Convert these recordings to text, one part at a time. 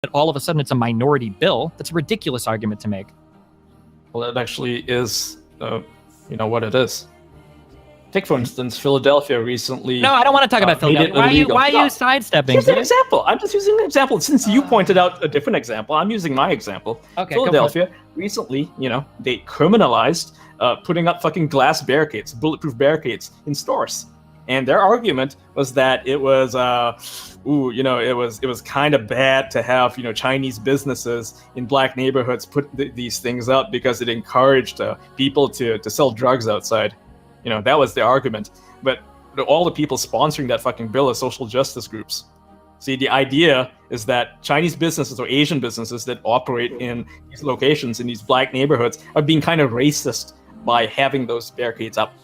that all of a sudden it's a minority bill. That's a ridiculous argument to make. Well, it actually is, what it is. Take, for instance, Philadelphia recently... No, I don't want to talk about Philadelphia. Why are you sidestepping? Here's an example. I'm just using an example. Since you pointed out a different example, I'm using my example. Okay, Philadelphia recently, they criminalized putting up fucking glass barricades, bulletproof barricades in stores. And their argument was that it was, it was kind of bad to have, Chinese businesses in black neighborhoods put these things up because it encouraged people to sell drugs outside. That was the argument. But all the people sponsoring that fucking bill are social justice groups. See, the idea is that Chinese businesses or Asian businesses that operate in these locations, in these black neighborhoods, are being kind of racist by having those barricades up.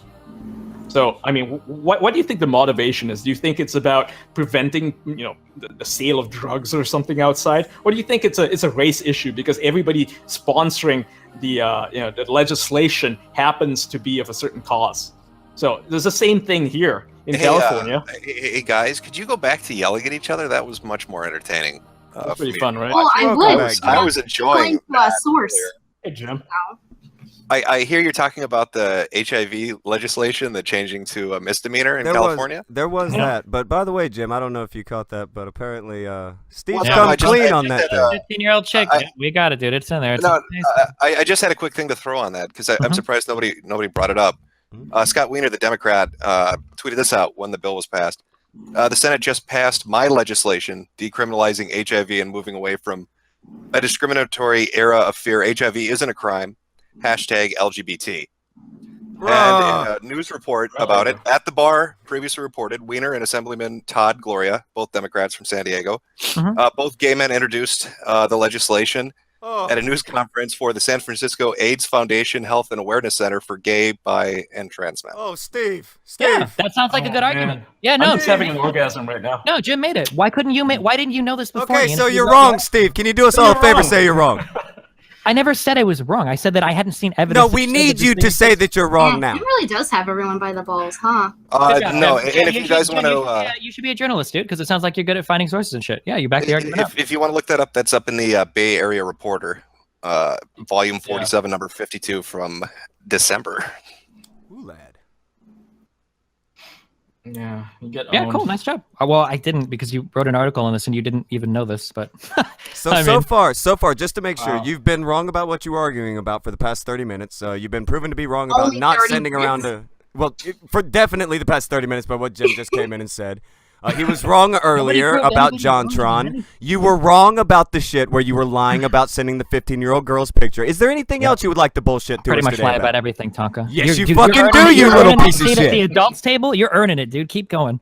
So, I mean, what do you think the motivation is? Do you think it's about preventing, the sale of drugs or something outside? Or do you think it's a race issue because everybody sponsoring the legislation happens to be of a certain cause? So there's the same thing here in California. Hey guys, could you go back to yelling at each other? That was much more entertaining. That's pretty fun, right? Well, I was enjoying that. Source. Hey, Jim. I hear you're talking about the HIV legislation, the changing to a misdemeanor in California. There was that, but by the way, Jim, I don't know if you caught that, but apparently Steve's come clean on that. 15-year-old chick, we got it, dude. It's in there. I just had a quick thing to throw on that because I'm surprised nobody brought it up. Scott Wiener, the Democrat, tweeted this out when the bill was passed. The Senate just passed my legislation decriminalizing HIV and moving away from a discriminatory era of fear. HIV isn't a crime. #LGBT. And in a news report about it, at the bar, previously reported, Wiener and Assemblyman Todd Gloria, both Democrats from San Diego, both gay men introduced the legislation at a news conference for the San Francisco AIDS Foundation Health and Awareness Center for Gay, Bi, and Trans Men. Oh, Steve. Yeah, that sounds like a good argument. Yeah, no, I'm just having an orgasm right now. No, Jim made it. Why didn't you know this before? Okay, so you're wrong, Steve. Can you do us all a favor? Say you're wrong. I never said I was wrong. I said that I hadn't seen evidence. No, we need you to say that you're wrong now. He really does have everyone by the balls, huh? No, and if you guys want to... you should be a journalist, dude, because it sounds like you're good at finding sources and shit. Yeah, you back the argument up. If you want to look that up, that's up in the Bay Area Reporter, volume 47, number 52 from December. Ooh, lad. Yeah, you get owned. Cool, nice job. Well, I didn't because you wrote an article on this and you didn't even know this, but so far, just to make sure, you've been wrong about what you were arguing about for the past 30 minutes. You've been proven to be wrong about not sending around for definitely the past 30 minutes by what Jim just came in and said. He was wrong earlier about JonTron. You were wrong about the shit where you were lying about sending the 15-year-old girl's picture. Is there anything else you would like to bullshit to us today? Pretty much lie about everything, Tonka. Yes, you fucking do, you little piece of shit. At the adults table, you're earning it, dude. Keep going.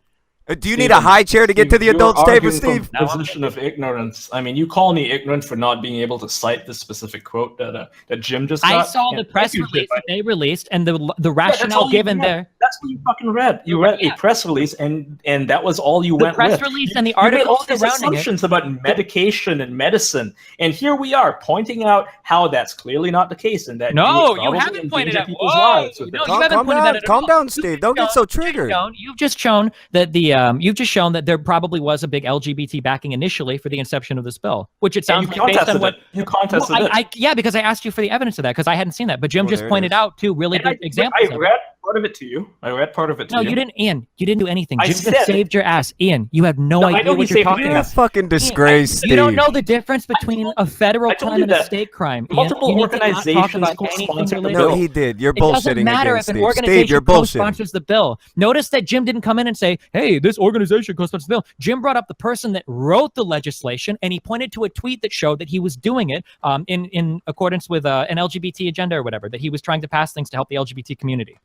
Do you need a high chair to get to the adults table, Steve? Position of ignorance. I mean, you call me ignorant for not being able to cite this specific quote that Jim just got. I saw the press release that they released and the rationale given there. That's what you fucking read. You read a press release and that was all you went with. The press release and the article all these assumptions about medication and medicine, and here we are pointing out how that's clearly not the case, and that you haven't pointed out people's lives. No, you haven't pointed that out. Calm down, Steve. Don't get so triggered. You've just shown that there probably was a big LGBT backing initially for the inception of this bill, which it sounds like based on what you contested it. Yeah, because I asked you for the evidence of that because I hadn't seen that, but Jim just pointed out two really good examples. I read part of it to you. No, you didn't, Ian. You didn't do anything. Jim just saved your ass. Ian, you have no idea what you're talking about. You're a fucking disgrace, Steve. You don't know the difference between a federal crime and a state crime. Multiple organizations co-sponsored the bill. No, he did. You're bullshitting again, Steve. It doesn't matter if an organization co-sponsors the bill. Notice that Jim didn't come in and say, hey, this organization co-sponsors the bill. Jim brought up the person that wrote the legislation, and he pointed to a tweet that showed that he was doing it in accordance with an LGBT agenda or whatever, that he was trying to pass things to help the LGBT community.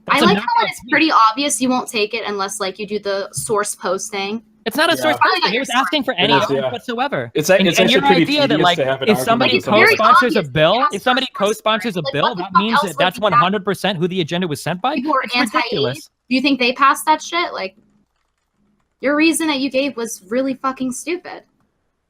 I like how it's pretty obvious you won't take it unless you do the source posting. It's not a source posting. He was asking for any evidence whatsoever. It's actually your pretty idea that if somebody co-sponsors a bill, that means that that's 100% who the agenda was sent by. People are anti-AIDS. Do you think they passed that shit? Your reason that you gave was really fucking stupid.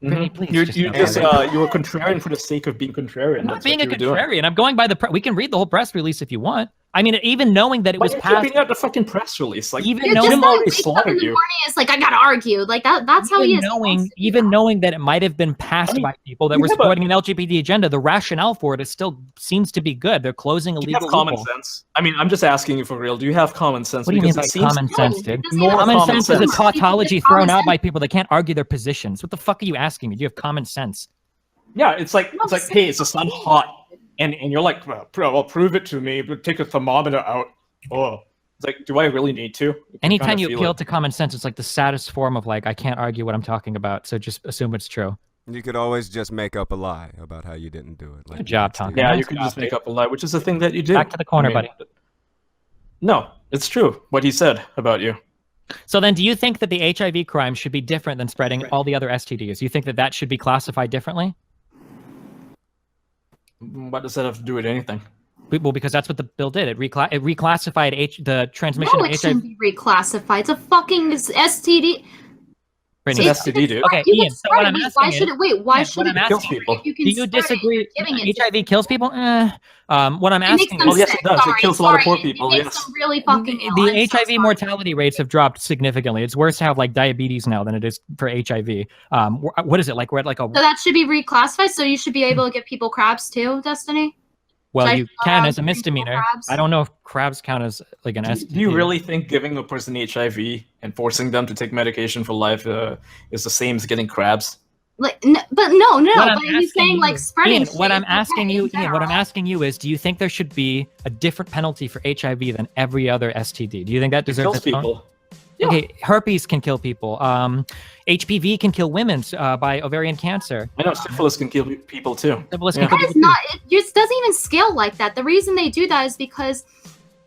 Please, you were contrarian for the sake of being contrarian. I'm not being a contrarian. I'm going by we can read the whole press release if you want. I mean, even knowing that it was You're passed, keeping out the fucking press release. Like, even You're knowing just Jim already like, wake up in slaughtered the you. morning, it's like, I gotta argue. Like, that's how he is. even knowing that it might have been passed by people that were supporting an LGBT agenda, the rationale for it is still seems to be good. They're closing a Do you have legal common loophole. sense? I mean, I'm just asking you for real. Do you have common sense? What do you mean by Because it seems common sense, dude? more Common common sense is a sense. tautology Common thrown out sense. by people that can't argue their positions. What the fuck are you asking me? Do you have common sense? Yeah, it's like, hey, is the sun hot? And you're like, well, prove it to me. But take a thermometer out. Oh, it's like, do I really need to? Anytime you appeal to common sense, it's like the saddest form of like, I can't argue what I'm talking about, so just assume it's true. You could always just make up a lie about how you didn't do it. Like Good job, Tonka. Yeah, Nice you could job, just make dude. up a lie, which is the thing that you do. Back to the corner, buddy. No, it's true what he said about you. So then, do you think that the HIV crime should be different than spreading all the other STDs? You think that that should be classified differently? What does that have to do with anything? Well, because that's what the bill did. It reclassified the transmission No, of it HIV. shouldn't be reclassified. It's a fucking STD. Brittany, It's an STD, dude. Okay, You can Ian, so spread what it. I'm Wait, asking why is- should it? Wait, why Yeah, should what it I'm be kills asking- people. if you can Do you spread it, disagree? you're giving it to HIV kills people? What I'm It makes asking them Well, yes, sick. it does. It Sorry, kills a lot of sorry. poor people, It makes yes. them really fucking ill. the I'm so HIV sorry. mortality rates have dropped significantly. It's worse to have like diabetes now than it is for HIV. What is it like? We're at like a So that should be reclassified. So you should be able to give people crabs too, Destiny. well, should I you throw can out as a people misdemeanor. crabs? I don't know if crabs count as like an STD. Do you really think giving a person HIV and forcing them to take medication for life is the same as getting crabs? Like, no, but no. What I'm But he's asking saying you- like spreading. Ian, shit what I'm is asking okay you, in Ian, what I'm general. asking you is, do you think there should be a different penalty for HIV than every other STD? Do you think that It deserves kills its own? people. Yeah. Okay, herpes can kill people. HPV can kill women by ovarian cancer. I know syphilis can kill people too. Syphilis Yeah. can kill That is people not. It just doesn't even scale like that. The reason they do that is because.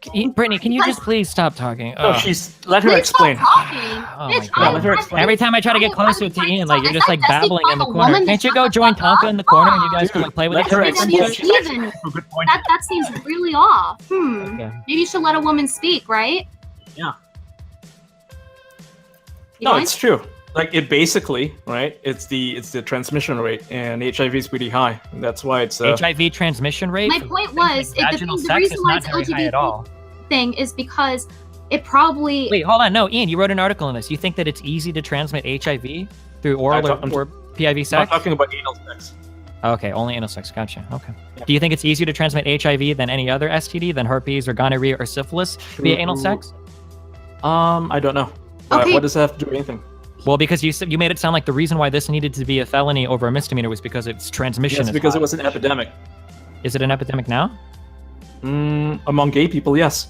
too. Brittany, can you just please stop talking? No, let her Please explain. Stop talking. Oh Bitch, my God. Let her explain. Every time I try to get closer to Ian, like you're just like babbling in the corner. woman Can't you to go shut the join fuck Tonka in the corner and you guys can Dude, like play with let each her other? explain. That's She's actually even. making a good point. That seems really off. Okay. Maybe you should let a woman speak, right? Yeah. You No, mind? it's true. Like it basically, right? It's the transmission rate, and HIV is pretty high. That's why it's HIV transmission rate. My for point things like was, vaginal the sex reason is why not it's very high at all. LGBT thing is because it probably. Wait, hold on. No, Ian, you wrote an article on this. You think that it's easy to transmit HIV through oral or PIV I'm sex? talking about anal sex. Okay, only anal sex. Gotcha. Okay. Do you think it's easier to transmit HIV than any other STD, than herpes or gonorrhea or syphilis via anal sex? I don't know. Okay. What does that have to do with anything? Well, because you made it sound like the reason why this needed to be a felony over a misdemeanor was because its transmission Yes, is because high. it was an epidemic. Is it an epidemic now? Among gay people, yes.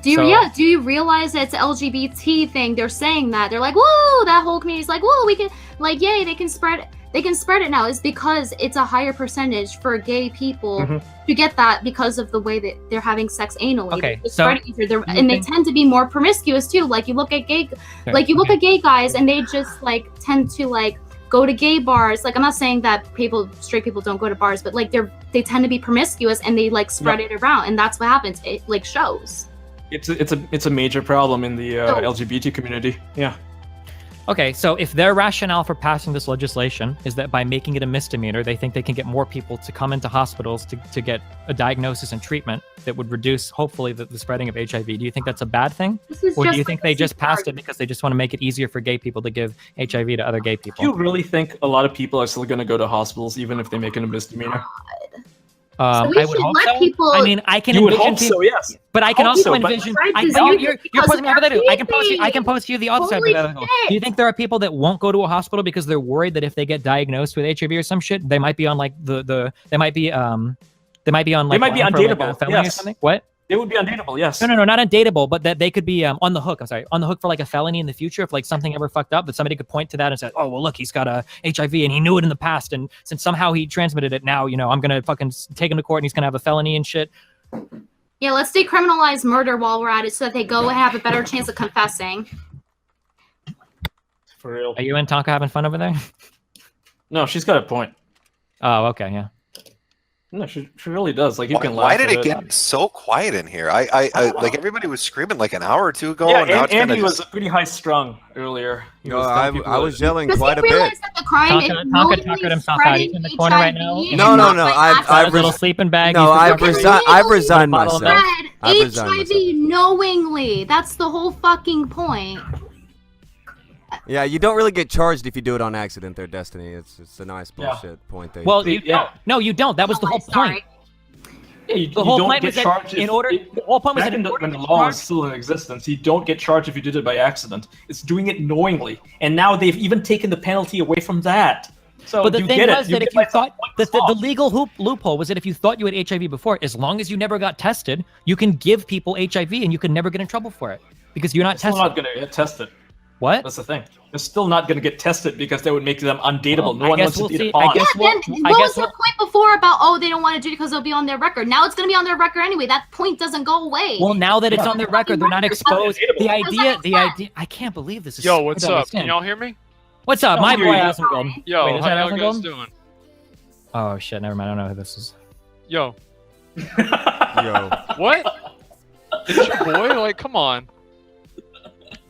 Do you realize that it's an LGBT thing? They're saying that. They're like, whoa, that whole community's like, whoa, we can, like, yay, they can spread it now. It's because it's a higher percentage for gay people to get that because of the way that they're having sex anally. Okay, They're so spreading each other, and they tend to be more promiscuous too. Like you look at gay guys, and they just like tend to like go to gay bars. Like I'm not saying that straight people don't go to bars, but like they tend to be promiscuous and they like spread it around, and that's what happens. It like shows. It's a major problem in the LGBT community. Yeah. Okay, so if their rationale for passing this legislation is that by making it a misdemeanor, they think they can get more people to come into hospitals to get a diagnosis and treatment that would reduce, hopefully, the spreading of HIV. Do you think that's a bad thing? Or do you think they just passed it because they just want to make it easier for gay people to give HIV to other gay people? Do you really think a lot of people are still going to go to hospitals even if they make it a misdemeanor? So we I would should hope let so. people- I mean, I can You would envision hope so, yes. But I can Hope also so, but- envision. You're because posing me hypothetical. I can they're post to you the other side of the Holy hypothetical. shit. Do you think there are people that won't go to a hospital because they're worried that if they get diagnosed with HIV or some shit, they might be on like they might be on like might be line for, like, a undateable, felony or yes. something? What? They would be undateable, yes. No, not undateable, but that they could be on the hook. I'm sorry, on the hook for like a felony in the future if like something ever fucked up. That somebody could point to that and say, "Oh, well, look, he's got a HIV and he knew it in the past, and since somehow he transmitted it, now I'm gonna fucking take him to court and he's gonna have a felony and shit." Yeah, let's decriminalize murder while we're at it, so that they go and have a better chance of confessing. For real. Are you and Tonka having fun over there? No, she's got a point. Oh, okay, yeah. No, she really does. Like you can laugh. Why did at it get so quiet in here? I like everybody was screaming like an hour or two ago. Yeah, and now it's Andy kinda was just- pretty high strung earlier. He No, was telling people I was that- yelling Does quite he a bit. realize that the crime is Tonka knowingly tuckered himself out. He's in the corner right now. spreading No, HIV no, and no, not by I've accident? A little sleeping bag. No, he's I've forgot- resigned. I've resigned Bottle of myself. milk. Fred, I've resigned HIV myself. knowingly. That's the whole fucking point. Yeah, you don't really get charged if you do it on accident there, Destiny. It's a nice bullshit point there. Well, you don't. No, you don't. That was the whole point. Yeah, The whole don't point get was that charged in order. The whole point was back that in in order when to the get law charged- is still in existence, you don't get charged if you did it by accident. It's doing it knowingly, and now they've even taken the penalty away from that. So But the you thing get was it. that if get you thought like the loophole was that if you thought you had HIV before, as long as you never got tested, you can give people HIV and you could never get in trouble for it because you're not still tested. not going to get tested. What? That's the thing. They're still not going to get tested because that would make them undateable. Well, No I one guess wants we'll to be see. a pawn. I guess Yeah, we'll- then I what guess was their we'll- point before about they don't want to do it because it'll be on their record? Now it's going to be on their record anyway. That point doesn't go away. Well, now that it's on their record, they're not exposed. The Doesn't idea. I can't believe this is. Yo, I what's don't up? understand. Can y'all hear me? What's up, No, my I hear boy you. Awesome Golden? Yo, Wait, is how that y'all Awesome guys Golden? doing? Oh shit, never mind. I don't know who this is. Yo, Yo. what? It's your boy? Like, come on.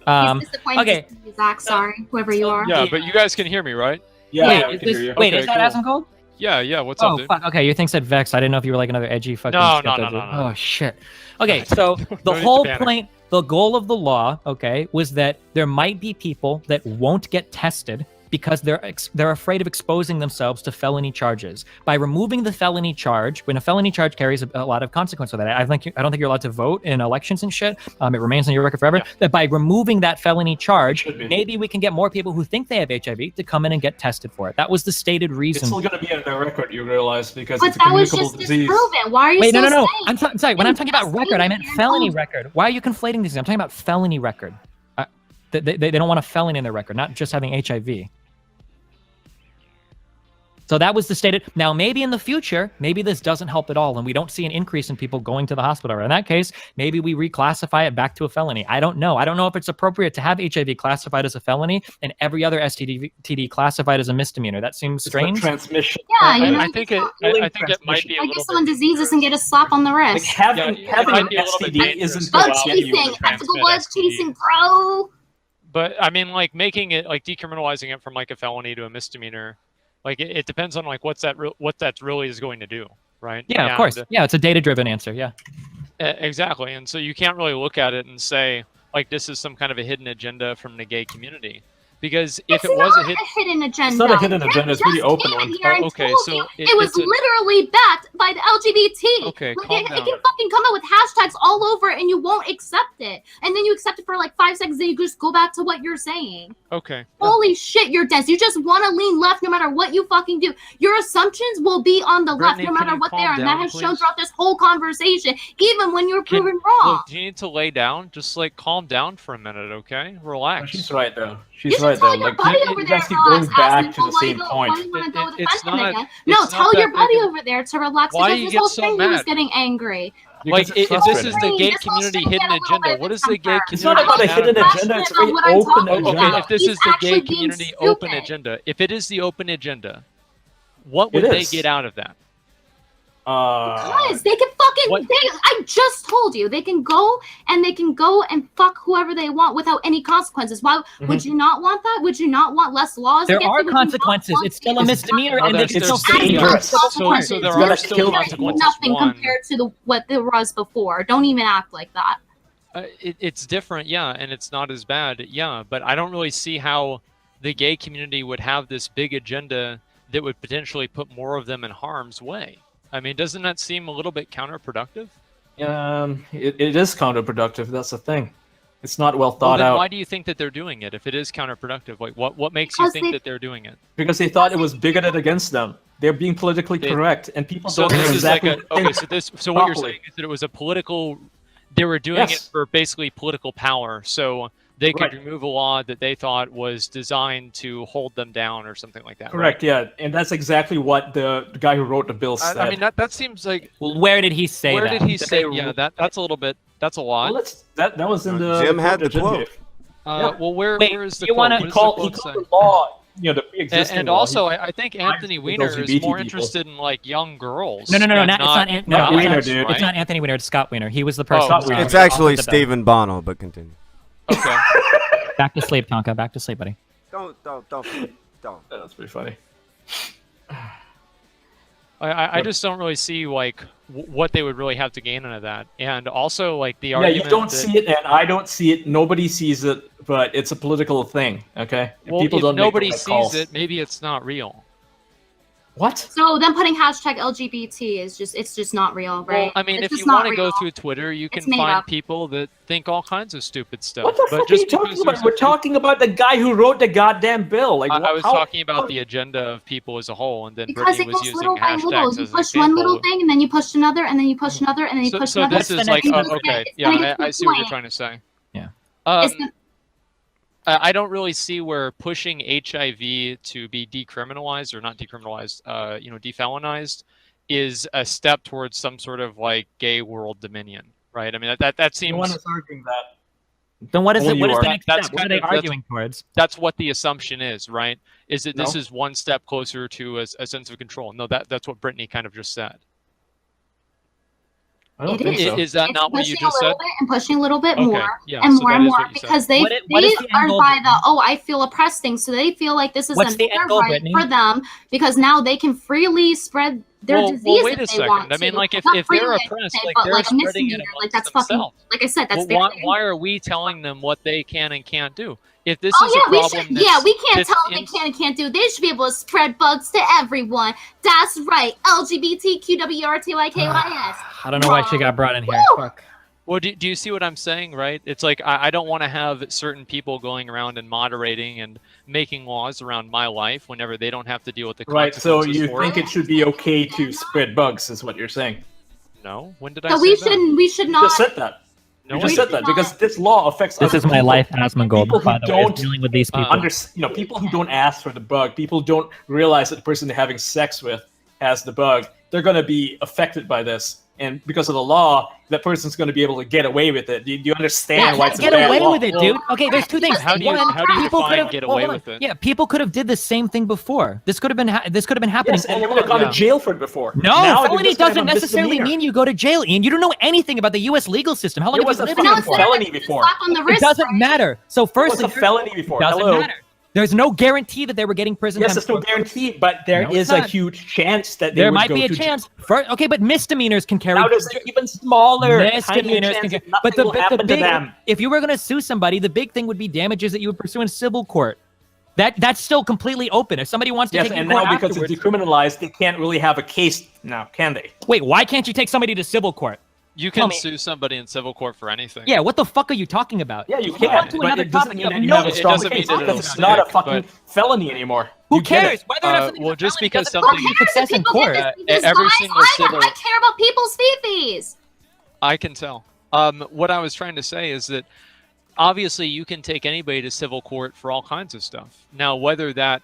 He's disappointed okay. to see you, Zach, sorry, whoever you are. Yeah, but you guys can hear me, right? Yeah, wait, we is can hear you. wait, Okay, is that cool. Awesome Gold? Yeah, what's Oh up, dude? fuck. Okay, your thing said Vex. I didn't know if you were like another edgy fucking. No, skeptic. no. Oh shit. Okay, so the No need to whole panic. point, the goal of the law, okay, was that there might be people that won't get tested because they're afraid of exposing themselves to felony charges. By removing the felony charge, when a felony charge carries a lot of consequence with that, I don't think you're allowed to vote in elections and shit. It remains on your record forever. Yeah. That by removing that felony charge, Should be. maybe we can get more people who think they have HIV to come in and get tested for it. That was the stated It's reason. still going to be on their record, you realize, because But it's a that was communicable just disease. disproven. Why are you Wait, still no. saying? I'm sorry. When I'm talking about record, I meant Investigate felony your record. Why are you conflating these? I'm talking about felony record. They don't want a felony in their record, not just having HIV. So that was the stated. Now, maybe in the future, maybe this doesn't help at all, and we don't see an increase in people going to the hospital. In that case, maybe we reclassify it back to a felony. I don't know. I don't know if it's appropriate to have HIV classified as a felony and every other STD classified as a misdemeanor. That seems It's the strange. transmission. Yeah, you know, I think it might be a I little give someone bit diseases and get a slap on the Like wrist. having it having might an be a little bit STD dangerous isn't to going Bug allow to get you. chasing, to ethical transmit bug STD. chasing, bro. But I mean, like making it like decriminalizing it from like a felony to a misdemeanor, like it depends on like what that really is going to do, right? Yeah, of course. Yeah, it's a data-driven answer. Yeah. Exactly. And so you can't really look at it and say like this is some kind of a hidden agenda from the gay community, because if It's it was not a hidden, hidden agenda. It's not a hidden Kim agenda, it's a pretty just open came in one. here and Okay, told so you it- it was it's a- literally backed by the LGBT. Okay, Like, calm it down. can fucking come out with hashtags all over and you won't accept it. And then you accept it for like 5 seconds, then you just go back to what you're saying. okay, Holy shit, you're dense. You just want to lean left no matter what you fucking do. Your assumptions will be on the left Brittany, no matter can you what they calm are. And that down, has shown please? throughout this whole conversation, even when you're Can- proven wrong. look, do you need to lay down? Just like calm down for a minute, okay? Relax. She's right though. You She's should right tell though. your Like buddy you over there guys keep to going relax, back asking, to the "Well, why same you point. Why you want to go It's defend him not- again? No, it's tell not your that buddy big of- over there to relax Why do because you this get whole so thing he was mad? getting angry. Because Like it's if this is frustrating. the gay This whole community thing hidden get a little agenda, bit what is the gay temper. It's not community? about a hidden agenda? agenda, it's a Passionate very about what I'm open talking Okay, agenda. if this He's is the gay actually being community open stupid. agenda, if it is the open agenda, what would It they is. get out of that? Guys, they can fucking. What- I just told you they can go and fuck whoever they want without any consequences. Why would you not want that? Would you not want less laws? There against are it? Would you not consequences. want It's still a things- misdemeanor, and they It's can still still sue you. dangerous. So there It's are gonna still kill consequences. Nothing One, compared to what there was before. Don't even act like that. it's different, yeah, and it's not as bad, yeah. But I don't really see how the gay community would have this big agenda that would potentially put more of them in harm's way. I mean, doesn't that seem a little bit counterproductive? It is counterproductive. That's the thing. It's not well Well, thought then out why do you think that they're doing it if it is counterproductive? Like, what makes you Because think they- that they're doing it? because they thought it was bigoted against them. They're being politically They- correct, and people So don't this know is like exactly. a okay. So what you're properly. saying is that it was a political. They were doing Yes. it for basically political power, so they could Right. remove a law that they thought was designed to hold them down or something like that. Correct, yeah, and that's exactly what the guy who wrote the bill Right? said. I mean, that seems like Well, where did he say where that? did he That say? they- Yeah, that's a little bit. That's a lot. well, that was in the Jim had the Jim quote. gave. Well, where Wait, is the you quote? wanna- What He does called the quote say? the law, the pre-existing And law. also, I think Anthony with Weiner is LGBT more people. interested in like young girls. No, and not, it's not. No, not it's Weiner, not, dude. It's not Anthony Weiner. It's Scott Weiner. He was the person. Scott who Weiner. It's authored actually the bill. Stephen Bonnell, but continue. Okay. Back to sleep, Tonka. Back to sleep, buddy. Don't. That's pretty funny. I just don't really see like what they would really have to gain out of that, and also like the Yeah, argument. you don't see it, and I don't see it. Nobody sees it, but it's a political thing. Okay, Well, people if don't nobody make the right sees calls. it, maybe it's not real. What? So them putting hashtag LGBT is just not real, right? Well, I mean, It's if you just not want to go real. through Twitter, you can It's made find up. people that think all kinds of stupid stuff. What the but fuck are just you talking because about? there's We're a few- talking about the guy who wrote the goddamn bill. Like, I was how- talking about the agenda of people as a whole, and then Because Brittany it was goes using little by little. hashtags You as an push one little example. thing, and then you push another, and then you push another, and then you push So another. this is the like, next oh, okay, It's yeah, gonna get to I the see what you're point. trying to say. Yeah. It's gonna- I don't really see where pushing HIV to be decriminalized or not decriminalized, defelonized, is a step towards some sort of like gay world dominion, right? I mean, that seems. No one is arguing that. Then what is Well, it? What you is are. the next That's step? What are kind they of- that's- arguing towards? That's what the assumption is, right? Is that this No. is one step closer to a sense of control? No, that's what Brittany kind of just said. I don't It think is. so. Is that It's not what you pushing a just little said? bit and pushing a little bit Okay, more yeah, and so more that and is more what you said. because they What is the end are goal, by Brittany? the I feel oppressed thing, so they feel like this is What's the end another goal, right Brittany? for them because now they can freely spread their disease well, wait if a they second. want I mean, to. like if Not they're freely, I oppressed, should say, like but they're like a spreading it misdemeanor, amongst like that's fucking. themselves. Like I said, that's Well, their why are we telling them what they can and can't do? If this Oh is yeah, a we problem, should. Yeah, we can't that's tell them they can and can't do. They should be able to spread bugs to everyone. That's right. LGBTQWRTYKYS. I don't know why she got brought in here. Woo! Fuck. Well, do you see what I'm saying, right? It's like I don't want to have certain people going around and moderating and making laws around my life whenever they don't have to deal with the Right, so consequences you for think it. it should be okay to spread bugs, is what you're saying. No, when did I So say we that? shouldn't. We should You not. just said that. No, You I just said didn't. that because this law affects This other is my people. life Asmongold, People who by the way, is don't dealing with these people. People who don't ask for the bug, people who don't realize that the person they're having sex with has the bug, they're going to be affected by this. And because of the law, that person's going to be able to get away with it. Do you understand why it's a Get bad away law? with it, dude. Okay, there's two things. How do you One, people define could've- get hold away on. with it? Yeah, people could have did the same thing before. This could have been happening. Yes, and they all would have gone along. to jail for it before. No, Now they're felony just gonna doesn't have a necessarily misdemeanor. mean you go to jail, Ian. You don't know anything about the U.S. legal system. How long It have was you a lived fucking here for? felony before. Slap on the It wrist, doesn't right? matter. So It first, was a felony before. doesn't Hello. matter. There's no guarantee that they were getting prison Yes, time. there's no guarantee, but there No, it's is a not. huge chance that they There would might go be a to chance. Okay, but misdemeanors can carry. Now there's an even smaller, tinier Misdemeanors chance can that carry. nothing But the will happen to big, them. if you were going to sue somebody, the big thing would be damages that you would pursue in civil court. That's still completely open. If somebody wants to Yes, take you and to court now because afterwards, it's decriminalized, they can't really have a case now, can they? wait, why can't you take somebody to civil court? You Tell can me. sue somebody in civil court for anything. Yeah, what the fuck are you talking about? Yeah, you Move can, on to but another it doesn't topic. mean You that have you no have a it strong doesn't mean case that because it'll it's not a stick, fucking felony anymore. Who You get cares? it. Whether or not something's well, a just felony because doesn't something- mean success in People court. get this Every guys, single civil- I care about people's fifis. I can tell. What I was trying to say is that obviously you can take anybody to civil court for all kinds of stuff. Now, whether that,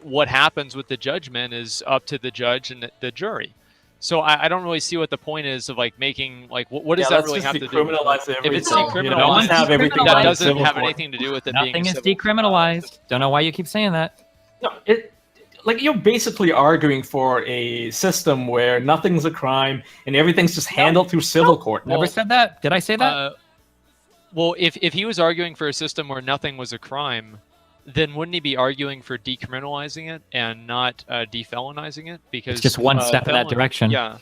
what happens with the judgment is up to the judge and the jury. So I don't really see what the point is of like making like what does that really have to do? Decriminalize If it's everything. You know, decriminalized, just have everything that done in doesn't civil have court. anything to do with it being Nothing a is civil decriminalized. Don't know why you keep saying that. No, like you're basically arguing for a system where nothing's a crime and everything's just handled through civil court. Never said that. Did I say that? Well, if he was arguing for a system where nothing was a crime, then wouldn't he be arguing for decriminalizing it and not defelonizing it? Because It's just one step in that direction. Yeah.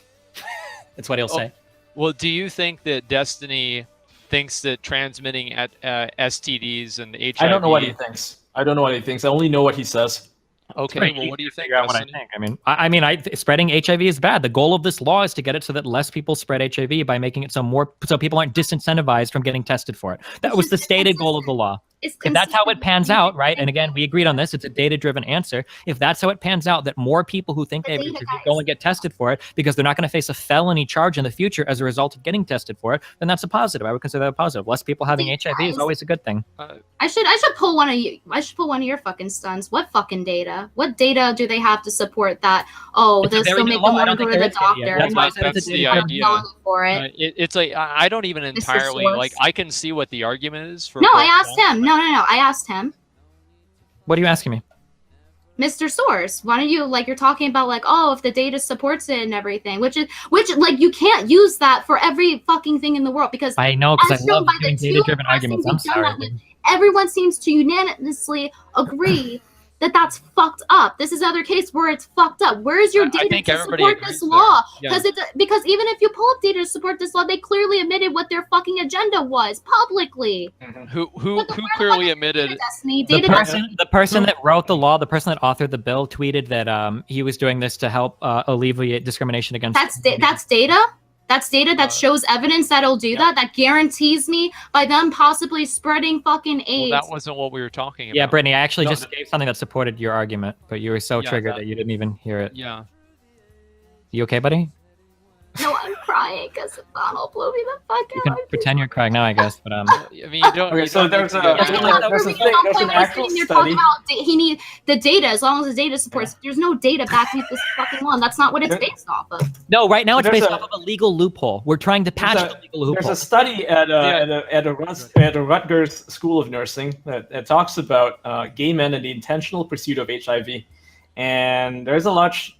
That's what he'll say. Well, do you think that Destiny thinks that transmitting at STDs and HIV? I don't know what he thinks. I only know what he says. Okay, Right. well, what do you think? Figure out what I Destiny? think. I mean, spreading HIV is bad. The goal of this law is to get it so that less people spread HIV by making it so people aren't disincentivized from getting tested for it. That was the stated goal of the law. If that's how it pans out, right? And again, we agreed on this. It's a data-driven answer. If that's how it pans out, that more people who think they have HIV go and get tested for it because they're not going to face a felony charge in the future as a result of getting tested for it, then that's a positive. I would consider that a positive. Less people having HIV is always a good thing. I should pull one of you. I should pull one of your fucking stunts. What fucking data? What data do they have to support that? Oh, It's a this very will good make law. them I want to don't go to think the there is data yet. doctor. That's why I and said it's a That's the data-driven idea. going for it. It's like I don't even Mr. entirely Source. like. I can see what the argument is for. No, both I asked sides. him. No. I asked him. What are you asking me? Mr. Source, why don't you you're talking about if the data supports it and everything, which you can't use that for every fucking thing in the world because I know, because as I shown love by the doing two data-driven pressings arguments. I'm we've done sorry. that with, dude. everyone seems to unanimously agree that's fucked up. This is another case where it's fucked up. Where is your data to support this law? Because even if you pull up data to support this law, they clearly admitted what their fucking agenda was publicly. Who clearly admitted? The person that wrote the law, the person that authored the bill, tweeted that he was doing this to help alleviate discrimination against. That's data. That's data that shows evidence that it'll do that guarantees me by them possibly spreading fucking AIDS. Well, that wasn't what we were talking about. Yeah, Brittany, I actually just gave something that supported your argument, but you were so triggered that you didn't even hear it. Yeah. You okay, buddy? No, I'm crying because Donald blew me the fuck out. You can pretend you're crying now, I guess, but I mean, you don't. Okay, so there's an actual study. He needs the data as long as the data supports. There's no data backing up this fucking one. That's not what it's based off of. No, right now it's based off of a legal loophole. We're trying to patch the legal loophole. There's a study at a Rutgers School of Nursing that talks about gay men and the intentional pursuit of HIV, and there's a large,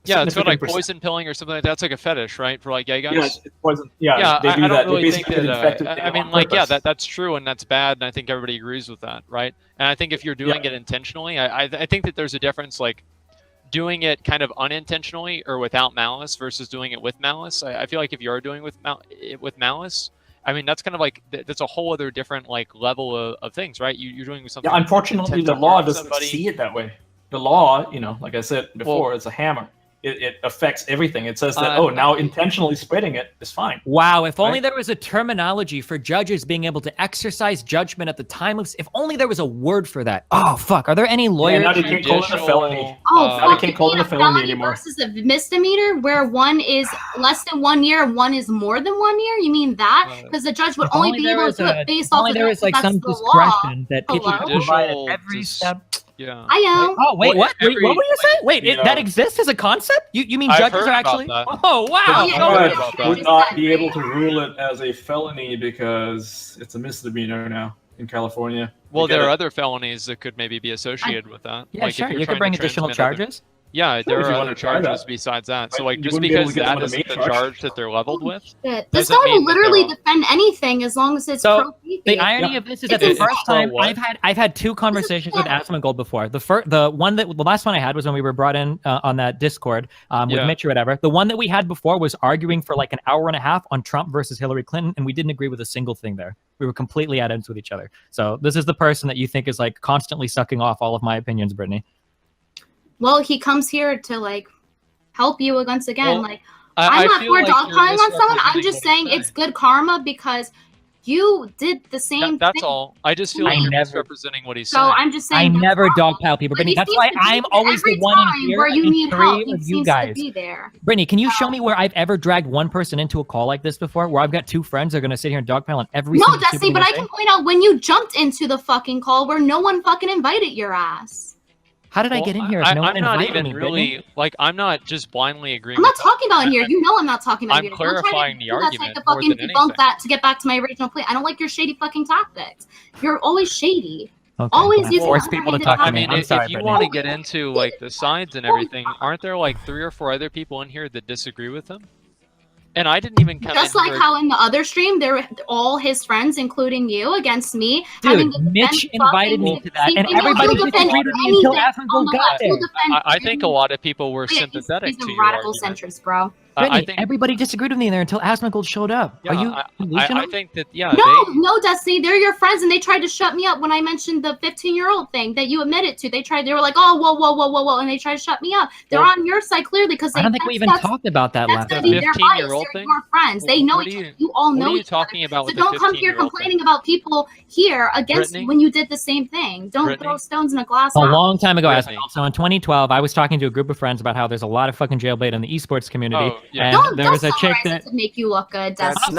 Yeah, it's called like poison pilling or something like that. That's like a fetish, right? For like gay guys. Yeah, it's poison. Yeah, they do I that. don't really think that. I mean, like, yeah, purpose. that's true and that's bad, and I think everybody agrees with that, right? And I think if you're doing it intentionally, I think that there's a difference, like doing it kind of unintentionally or without malice versus doing it with malice. I feel like if you are doing it with malice, I mean, that's kind of like that's a whole other different like level of things, right? You're doing something. Yeah, unfortunately, the law doesn't see it that way. The law, like I said before, it's a hammer. It affects everything. It says that, now intentionally spreading it is fine. Wow, if only there was a terminology for judges being able to exercise judgment at the time of... If only there was a word for that. Oh, fuck. Are there any lawyers... Yeah, now they can't call it a felony. They can't call it a felony anymore. Versus a misdemeanor where one is less than 1 year and one is more than 1 year? You mean that? Because the judge would only be able to do it based off of there was like some discretion that people provide at every step. Yeah. I am. Oh wait, what? What were you saying? Wait, that exists as a concept? You mean judges are actually? Oh wow! Judge would not be able to rule it as a felony because it's a misdemeanor now in California. Well, there are other felonies that could maybe be associated with that. Yeah, like sure. You could bring additional charges. Yeah, there are other charges besides that. So, like, just because that isn't the charge that they're leveled with, this guy will literally defend anything as long as it's pro-PP. The irony of this is that the first time I've had two conversations with Asmongold before. The last one I had was when we were brought in on that Discord with Mitch or whatever. The one that we had before was arguing for like an hour and a half on Trump versus Hillary Clinton, and we didn't agree with a single thing there. We were completely at ends with each other. So this is the person that you think is like constantly sucking off all of my opinions, Brittany. Well, he comes here to like help you once again. Well, I'm not for dogpiling on someone. I'm just saying it's good karma because you did the same thing. That's all. I just feel like you're misrepresenting what he's saying. So I'm just saying. I never dogpile people, Brittany. That's why I'm always the one in here. Where you need help, of you guys. Brittany, can you show me where I've ever dragged one person into a call like this before, where I've got two friends that are going to sit here and dogpile on every single thing? No, Destiny, but I can point out when you jumped into the fucking call where no one fucking invited your ass. How did I get in here if no one invited me, really, like, I'm not just blindly agreeing. I'm not talking about in here. You know I'm not talking about I'm clarifying the argument to fucking debunk that to get back to my original point. I don't like your shady fucking tactics. You're always shady. Okay, always you force people to talk to me. I mean, if you want to get into like the sides and everything, aren't there like 3 or 4 other people in here that disagree with him? And I didn't even come just like how in the other stream, there were all his friends, including you, against me. Dude, Mitch invited me to that, and everybody disagreed with me until Asmongold got there. I think a lot of people were sympathetic to you. He's a radical centrist, bro. Brittany, everybody disagreed with me there until Asmongold showed up. Yeah, are you delusional? I think that, yeah. No, Destiny, they're your friends, and they tried to shut me up when I mentioned the 15-year-old thing that you admitted to. They were like, oh, whoa, and they tried to shut me up. They're on your side clearly because I don't think we even talked about that last time. 15-year-old thing? Your friends. They know each other. You all know each other. What are you talking about with the 15-year-old thing? So don't come here complaining about people here against when you did the same thing. Don't throw stones in a glass house. A long time ago, so in 2012, I was talking to a group of friends about how there's a lot of fucking jailbait in the esports community. And there was a chick that to make you look good. That's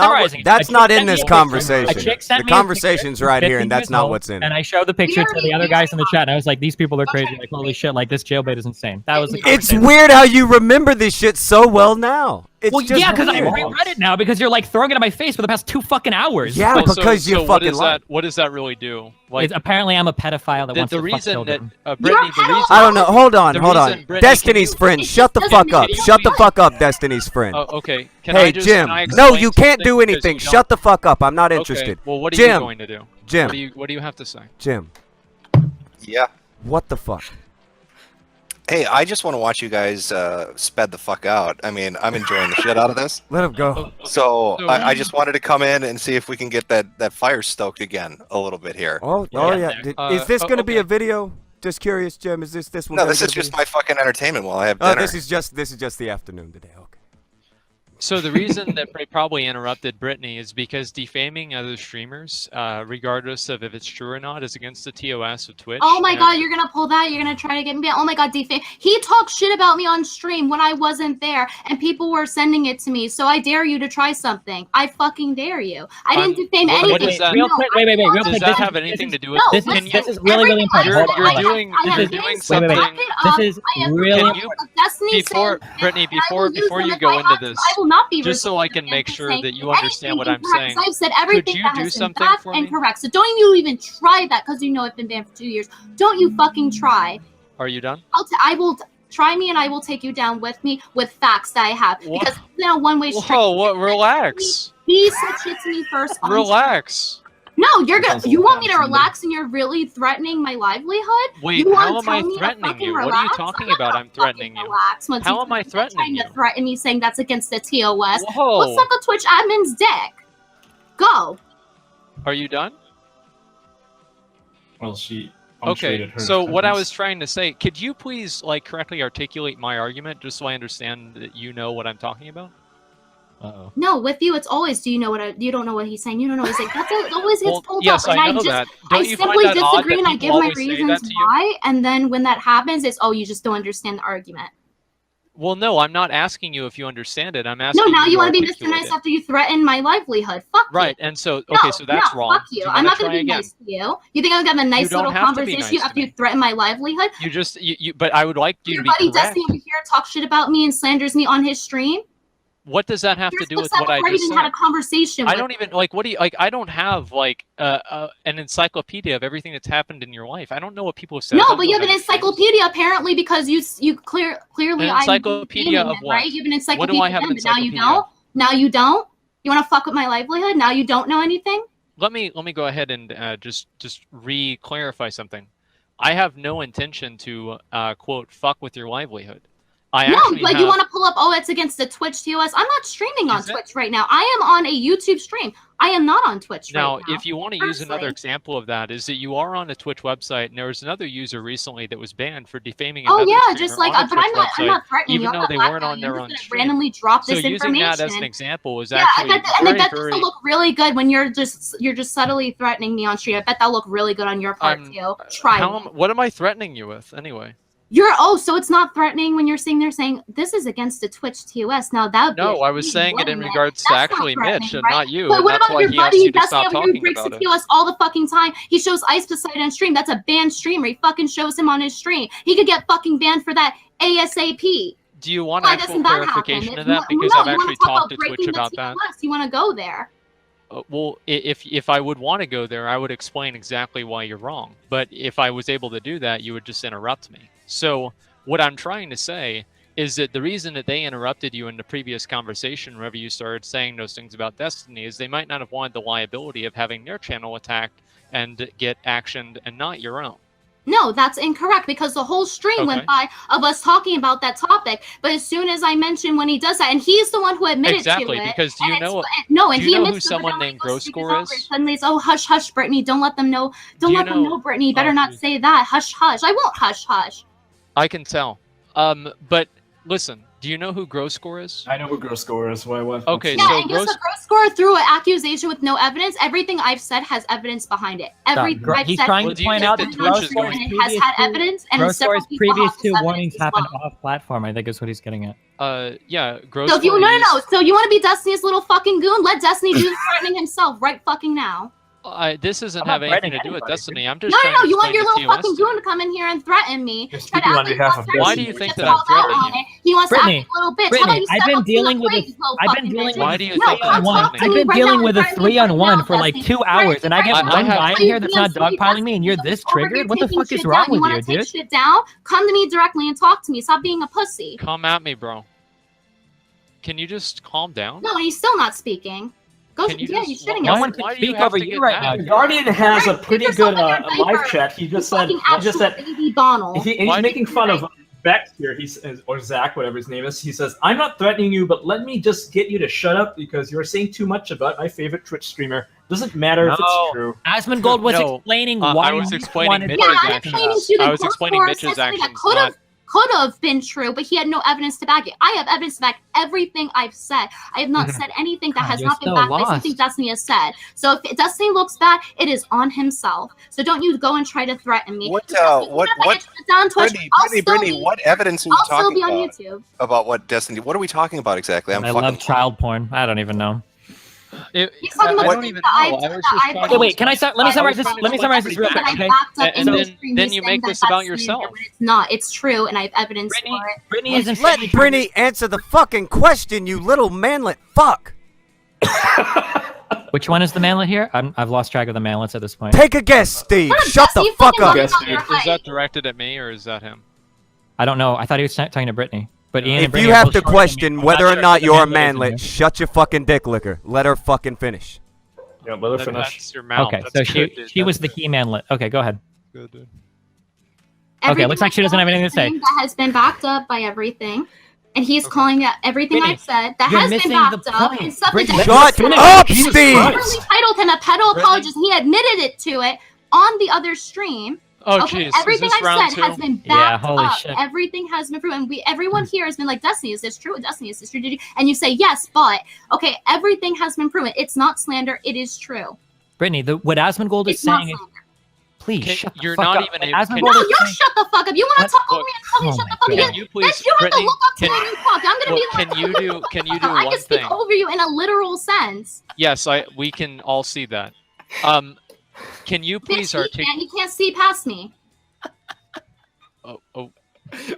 not in this conversation. The conversation's right here, and that's not what's in it. And I showed the picture to the other guys in the chat, and I was like, "These people are crazy! Like, holy shit! Like, this jailbait is insane." That was. It's weird how you remember this shit so well now. Well, yeah, because I reread it now because you're like throwing it in my face for the past 2 fucking hours. Yeah, because you fucking lie. What does that really do? Like, apparently, I'm a pedophile that wants to fuck children. Brittany, I don't know. Hold on. Destiny's friend, shut the fuck up. Shut the fuck up, Destiny's friend. Oh, okay. Hey, Jim. No, you can't do anything. Shut the fuck up. I'm not interested. Well, what are you going to do? Jim. What do you have to say? Jim. Yeah. What the fuck? Hey, I just want to watch you guys sped the fuck out. I mean, I'm enjoying the shit out of this. Let him go. So I just wanted to come in and see if we can get that fire stoked again a little bit here. Yeah. Is this going to be a video? Just curious, Jim. Is this one? No, this is just my fucking entertainment while I have dinner. This is just the afternoon today. Okay. So the reason that they probably interrupted Brittany is because defaming other streamers, regardless of if it's true or not, is against the TOS of Twitch. Oh my god, you're gonna pull that? You're gonna try to get me? Oh my god, defame. He talked shit about me on stream when I wasn't there, and people were sending it to me. So I dare you to try something. I fucking dare you. I didn't defame anything. What does that, real quick, wait, real quick. Does that have anything to do with this? This is really, really important. You're doing something. This is really Brittany, before you go into this, I will not be just so I can make sure that you understand what I'm saying. I've said everything that has been fact and correct. So don't you even try that because you know I've been banned for 2 years. Don't you fucking try. Are you done? I will try me and I will take you down with me with facts that I have. Because it's now one-way street. Whoa, what? Relax. He said shit to me first. Relax. No, you're gonna. You want me to relax, and you're really threatening my livelihood? Wait, how am I threatening you? What are you talking about? I'm threatening you. How am I threatening you? Trying to threaten me, saying that's against the TOS. Whoa. Let's suck a Twitch admin's dick. Go. Are you done? Well, she. Okay, so what I was trying to say, could you please correctly articulate my argument, just so I understand that you know what I'm talking about? Uh-oh. No, with you, it's always. Do you know what? You don't know what he's saying. You don't know what he's saying. That's always gets pulled yes, up. I know that. I simply disagree, and I give my reasons why. And then when that happens, it's you just don't understand the argument. Well, no, I'm not asking you if you understand it. I'm asking. No, now you want to be Mr. Nice after you threaten my livelihood. Fuck you. Right, and so so that's wrong. Fuck you. I'm not gonna be nice to you. You think I'm gonna have a nice little conversation after you threaten my livelihood? You just but I would like you to be correct. Your buddy Destiny over here talks shit about me and slanders me on his stream. What does that have to do with what I just said? Had a conversation. I don't even what do you I don't have an encyclopedia of everything that's happened in your life. I don't know what people have said. No, but you have an encyclopedia apparently because you clearly an encyclopedia of what? Right? You have an encyclopedia. What do I have an encyclopedia? Now you don't. Now you don't. You want to fuck with my livelihood? Now you don't know anything. Let me go ahead and just re-clarify something. I have no intention to quote fuck with your livelihood. You want to pull up, it's against the Twitch TOS. I'm not streaming on Twitch right now. I am on a YouTube stream. I am not on Twitch right now. Now, if you want to use another example of that, is that you are on a Twitch website, and there was another user recently that was banned for defaming another streamer on a Twitch website, I'm not threatening even though they weren't on their own stream. Randomly drop this information. So using that as an example is actually and that doesn't look really good when you're just subtly threatening me on stream. I bet that'll look really good on your part too. What am I threatening you with anyway? So it's not threatening when you're sitting there saying this is against the Twitch TOS. Now that would I was saying it in regards to actually Mitch and not you. But what about your buddy Destiny who breaks the TOS all the fucking time? He shows Ice Poseidon on stream. That's a banned streamer. He fucking shows him on his stream. He could get fucking banned for that ASAP. Do you want actual clarification of that? Because I've actually talked to Twitch about that. You want to go there? Well, if I would want to go there, I would explain exactly why you're wrong. But if I was able to do that, you would just interrupt me. So what I'm trying to say is that the reason that they interrupted you in the previous conversation, whenever you started saying those things about Destiny, is they might not have wanted the liability of having their channel attacked and get actioned and not your own. No, that's incorrect because the whole stream went by of us talking about that topic. But as soon as I mentioned when he does that, and he's the one who admitted to it. Exactly, because do you know who someone named Growscore is? Suddenly it's, hush, hush, Brittany, don't let them know. Don't let them know, Brittany. You better not say that. Hush, hush. I won't hush, hush. I can tell. But listen, do you know who Growscore is? I know who Growscore is. Okay, so and guess what? Growscore threw an accusation with no evidence. Everything I've said has evidence behind it. Everything I've he's said trying to point out that has had evidence, and Growscore's previous two warnings happened off platform. I think is what he's getting at. Yeah, Growscore. So if you no. So you want to be Destiny's little fucking goon? Let Destiny do the threatening himself right fucking now. This doesn't have anything to do with Destiny. I'm just no. You want your little fucking goon to come in here and threaten me? Why do you think that I'm threatening you? He wants to act like a little bitch. Brittany, I've been dealing with Why do you think I've been dealing with a 3-on-1 for like 2 hours, and I get one guy in here that's not dogpiling me, and you're this triggered? What the fuck is wrong with you, dude? Shit down. Come to me directly and talk to me. Stop being a pussy. Come at me, bro. Can you just calm down? No, he's still not speaking. Go, Can you yeah, just- you're shitting No us. one can Why do you speak have over to you get right mad? now. The Guardian has a Put pretty yourself good in your live diaper. chat. He You just said, fucking he just actual said, baby Donald. he's Why do making you- fun of Bex here. He's or Zach, whatever his name is. He says, "I'm not threatening you, but let me just get you to shut up because you're saying too much about my favorite Twitch streamer. Doesn't matter if it's true." Asmongold was No, explaining I why was he explaining wanted Mitch's Yeah, I'm actions. explaining to you I that was Ghost explaining Horror Mitch's said something actions, that could have been true, but he had no evidence to back it. I have evidence to back everything I've said. I have not said anything that God, has you're not been so backed by something lost. Destiny has said. So if Destiny looks bad, it is on himself. So don't you go and try to threaten me. What, Because even what- if I get shut down on Twitch, Brittany, what evidence are you I'll still talking be on about? YouTube. About what Destiny? What are we talking about exactly? I love child porn. I don't even know. He's talking about I don't things even that know. I've I said was that just I've trying Okay, to wait. Can I explain- let me I was summarize this? trying to Let me summarize this real quick, and okay? I backed up And in then- the stream then you you saying make that this about that's slander yourself. when it's not. It's true, and I have evidence Brittany, for it. Brittany isn't. Let Brittany answer the fucking question, you little manlet fuck. Which one is the manlet here? I've lost track of the manlets at this point. Take a guess, Steve. What a Shut the Jesse fuck fucking up. Yes, looking dude. on your Is that height. directed at me or is that him? I don't know. I thought he was talking to Brittany. But Ian and If Brittany you are have both to shorter than me. question I'm whether or sure not the you're a manlet is in manlet, here. shut your fucking dick licker. Let her fucking finish. Yeah, let her finish. That's your mouth. Okay, That's so good, dude. she was That's the he manlet. Okay, go ahead. good, dude. Okay, looks like she doesn't have anything to say. That has been backed up by everything. And he's Okay. calling that everything Brittany, I've said that you're has been missing backed the up point. and stuff Brittany, that Shut up, Jesus Steve! Christ. literally titled him a pedo apologist, and he admitted it to it on the other stream. Oh, Okay, jeez. everything Is this I've round said two? has been Yeah, backed holy up. shit. Everything has been proven. Everyone here has been like, Destiny, is this true? Destiny, is this true? Did you? And you say yes, but okay, everything has been proven. It's not slander. It is true. Brittany, what Asmongold is It's not saying is, slander. please Can- shut the you're fuck not up. even able- Asmongold can- No, is you saying- shut the fuck up. You want What? to talk over me and tell me to Oh shut my the fuck up? God. Can you Bitch, please, you have to Brittany, look up to me when you talk. I'm gonna well, be like, can you do I one can speak thing? over you in a literal sense. Yes, we can all see that. Can you please Bitch, articulate? you can't see past me. Oh,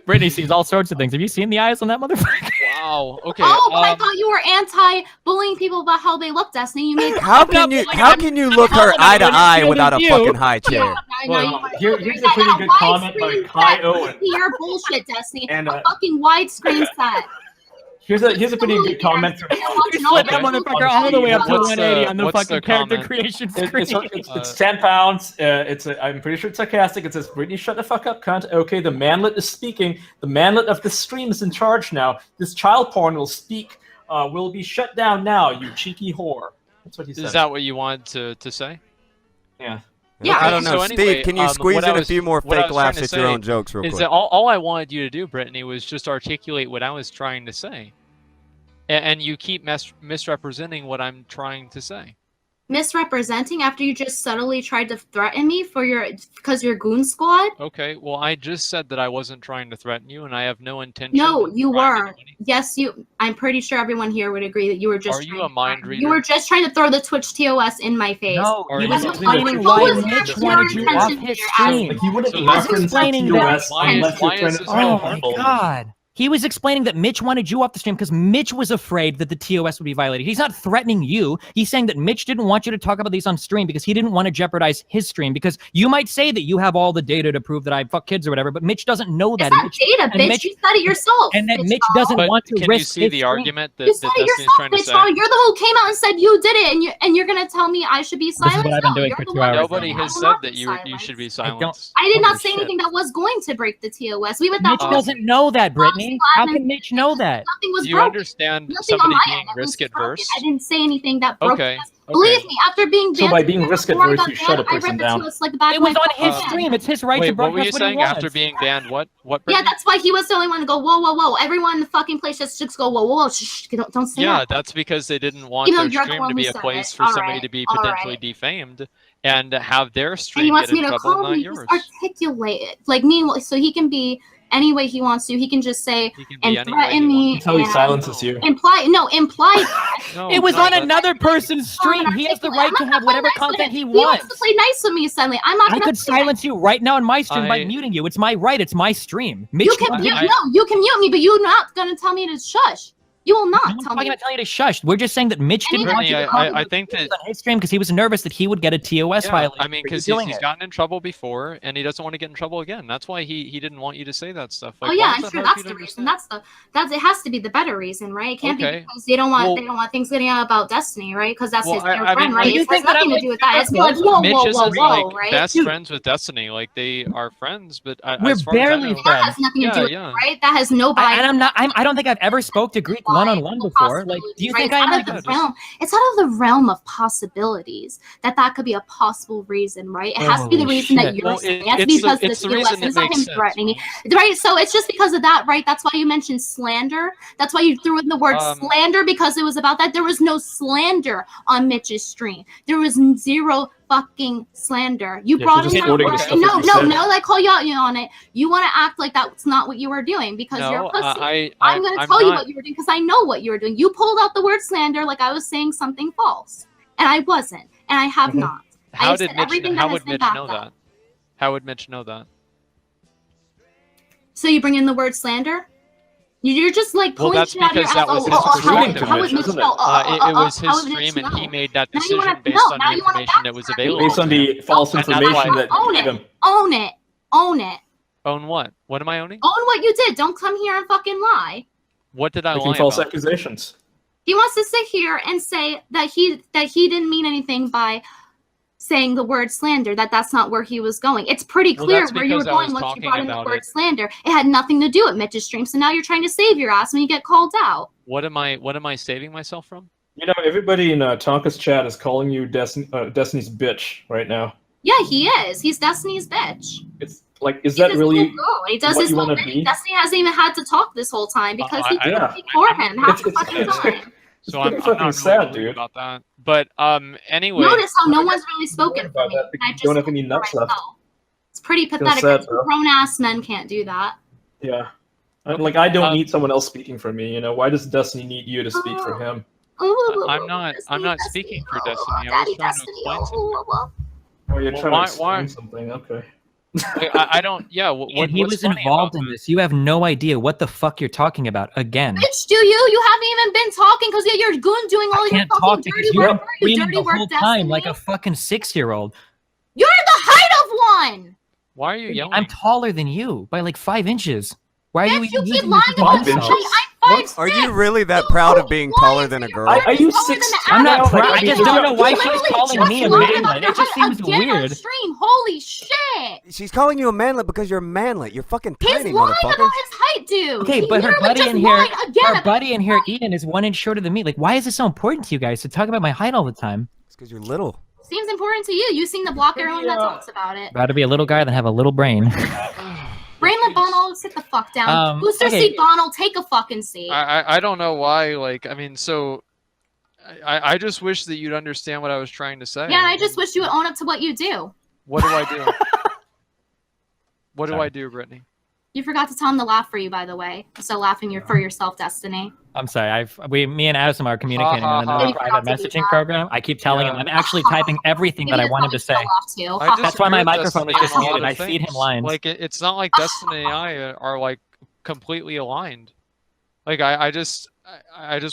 Brittany sees all sorts of things. Have you seen the eyes on that motherfucker? wow. Okay. Oh, but I thought you were anti-bullying people about how they look, Destiny. You made How can you look her eye to eye without a fucking high chair? Here's a pretty good comment by Kai Owen. Your bullshit, Destiny. And, a fucking widescreen set. Here's a pretty good comment from. You slid that Okay. motherfucker all the way up to What's 180 on the what's fucking the character comment? creation screen. It's 10 pounds. I'm pretty sure it's sarcastic. It says, "Brittany, shut the fuck up, cunt." Okay, the manlet is speaking. The manlet of the stream is in charge now. This child porn will speak. Will be shut down now. You cheeky whore. That's what he said. Is that what you wanted to say? Yeah. Yeah. I don't know. So anyway, Steve, can you squeeze what in I a was- few more what I fake was trying laughs to at your say own jokes real Is quick? that all I wanted you to do, Brittany, was just articulate what I was trying to say. And you keep misrepresenting what I'm trying to say. Misrepresenting after you just subtly tried to threaten me because you're goon squad? Okay, well, I just said that I wasn't trying to threaten you, and I have no intention. No, of you trying to were. do anything. Yes, I'm pretty sure everyone here would agree that you were just. Are you trying a to mind threaten me. reader? You were just trying to throw the Twitch TOS in my face. No, Are he you was a- explaining What why was Mitch your wanted you off intention his here? stream. Like, he wouldn't He was reference explaining TOS that- unless why you're trying is to this Oh my control him. god. He was explaining that Mitch wanted you off the stream because Mitch was afraid that the TOS would be violated. He's not threatening you. He's saying that Mitch didn't want you to talk about these on stream because he didn't want to jeopardize his stream, because you might say that you have all the data to prove that I fuck kids or whatever, but Mitch doesn't know that. It's not Mitch, data, and bitch. Mitch- You said it yourself. and that bitch Mitch doll. doesn't But want to can you risk see his the stream. argument that You said it Destiny's yourself, trying to bitch say? doll. You're the one who came out and said you did it, and you're gonna tell me I should be This is silent? what I've been No, doing you're for the 2 one hours. that Nobody said I has will said not that be you should be silenced. silenced. I did not Holy say shit. anything that was going to break the TOS. We went Mitch that doesn't know that, Brittany. How can Mitch know that? Nothing was Do you broken. understand Nothing somebody on my being end that was risk broken. adverse? I didn't say anything that broke. Okay. Believe me, after being So banned, by being risk before I adverse, got you banned, shut a I read person the down. TOS like the back It of was my on fucking his hand. stream. It's his right to Wait, what were broadcast you what he saying wants. after being banned? What? Yeah, Brittany? that's why he was the only one to go, whoa, whoa, whoa. Everyone in the fucking place just go, whoa, whoa, whoa. Shh, don't say Yeah, that. that's because they didn't want Even though their you're the stream one to who be a said place it. for All somebody right, to be all potentially right. defamed and have their And he stream wants get me in to trouble, call not me, yours. just articulate it. Like me, so he can be any way he wants to. He can just say He can and be any way threaten he me. wants. Until he and silences you. imply that. No, It was no, on that's- another person's stream. He has the right to have whatever content he He wants wants. to play nice with me suddenly. I'm not I gonna could play nice. silence you right now on my stream by I- muting you. It's my right. It's my stream. Mitch You can can mute, I- no, you can mute me, but you're not gonna tell me to shush. You will not No one's tell talking me. about telling you to shush. We're just saying that Mitch didn't want Brittany, you to I think that on his stream because he was nervous that he would get a TOS yeah, violation. I mean, because he's gotten in trouble before, and he doesn't want to get in trouble again. That's why he didn't want you to say that stuff. Like, Oh yeah, why I'm is sure that hard that's for the you to reason. understand? It has to be the better reason, right? It can't be Okay. because they don't want Well- things getting out about Destiny, right? Because that's Well, his I friend, mean, right? like, you It has think that nothing I'm to do with like that. It's super like close? whoa, Mitch whoa, isn't whoa, like whoa, right? best Dude. friends with Destiny. Like, they are friends, but We're as far as I barely know- That has nothing to do with yeah. it, right? That has no bias. And I don't think I've ever spoke to Greek one-on-one before. Like, do you think I'm like It's out of the realm of possibilities that could be a possible reason, right? It has to be the Holy reason that shit. you're Well, saying. It has to be it's because the of the reason TOS. that It's not makes him sense, threatening me, right? So it's just because of that, right? That's why you mentioned slander. That's why you threw in the word slander, because it was about that. There was no slander on Mitch's stream. There was zero fucking slander. You brought in that quoting word. the stuff that you No, said. now that I call you out on it, you want to act like that's not what you were doing because you're a pussy. I'm going to tell you what you were doing because I know what you were doing. You pulled out the word slander like I was saying something false, and I wasn't, and I have not. How I've did said Mitch? everything that How has would been Mitch backed know up. that? How would Mitch know that? So you bring in the word slander? You're just like Well, pulling that's shit out of your because ass. that was his How would perspective. Mitch know? It was how his would Mitch stream, and he know? made that Now you decision wanna- based no, on now the you wanna information that was backtrack. available. Based on to him. the false And that's information why- that you Own gave it. him. Own it. Own it. Own what? What am I owning? Own what you did. Don't come here and fucking lie. What did I Making lie false about? accusations. He wants to sit here and say that he didn't mean anything by saying the word slander, that's not where he was going. It's pretty Well, clear that's where you were because I going was once you talking brought in the about word it. slander. It had nothing to do with Mitch's stream, so now you're trying to save your ass when you get called out. What am I saving myself from? You know, everybody in Tonka's chat is calling you Destiny's bitch right now. Yeah, he is. He's Destiny's bitch. It's like, is He's that his really little girl. He does what his you little wanna thing. be? Destiny hasn't even had to talk this whole time because he I did don't- it for him half the It's- fucking it's- time. So getting I'm fucking not really sad, worried dude. about that. But anyway, Notice how no Well, one's really spoken for about me. that And because I you just don't have any spoke for nuts left. myself. It's pretty Feels pathetic sad, that bro. grown-ass men can't do that. Yeah. Like, I don't Um, need someone else speaking for me, you know? Why does Destiny need you to speak for him? I'm not speaking for Destiny. I was trying to explain something. Oh, you're Well, trying why- to explain why- something, okay. I don't. Yeah. What, And he what's was funny involved about in this. You have no idea what the fuck you're talking about again. Bitch, do you? You haven't even been talking because you're goon doing all I your can't fucking talk dirty because you're work. You screaming dirty the whole work, time Destiny. like a fucking 6-year-old. You're the height of one. Why are you yelling? I'm taller than you by like 5 inches. Why are you Bitch, even you keep using lying this about as me. an Five insult? inches? I'm What? 5'6". Are you really that proud of being taller than a girl? Are you taller 6? than the I'm not average proud. I female. just don't know why You she's literally calling just me a lied manlet. about It your just height seems again on weird. stream. Holy shit. She's calling you a manlet because you're manlet. You're fucking He's tiny, lying motherfucker. about his height, dude. Okay, He but her literally buddy just in here, lied again her about buddy in his here, height. Eden, is 1 inch shorter than me. Like, why is this so important to you guys to talk about my height all the time? It's because you're little. Seems important to you. You seem to block everyone that talks about it. About to be a little guy that have a little brain. Brainlet Bonald, sit the fuck down. Booster okay. seat Bonald, take a fucking seat. I don't know why. Like, I mean, so I just wish that you'd understand what I was trying to say. Yeah, and I just wish you would own up to what you do. What do I do? What do Sorry. I do, Brittany? You forgot to tell him to laugh for you, by the way. So laughing for yourself, Destiny. I'm sorry. Me and Addison are communicating Ha, ha, on ha. another You private forgot to do messaging that. program. I keep telling him I'm actually typing everything that I Maybe want him to that's say. why you laugh too. I That's why my disagree with microphone is Destiny just on a lot muted. of I feed him things. lines. Like, it's not like Destiny and I are like completely aligned. Like, I just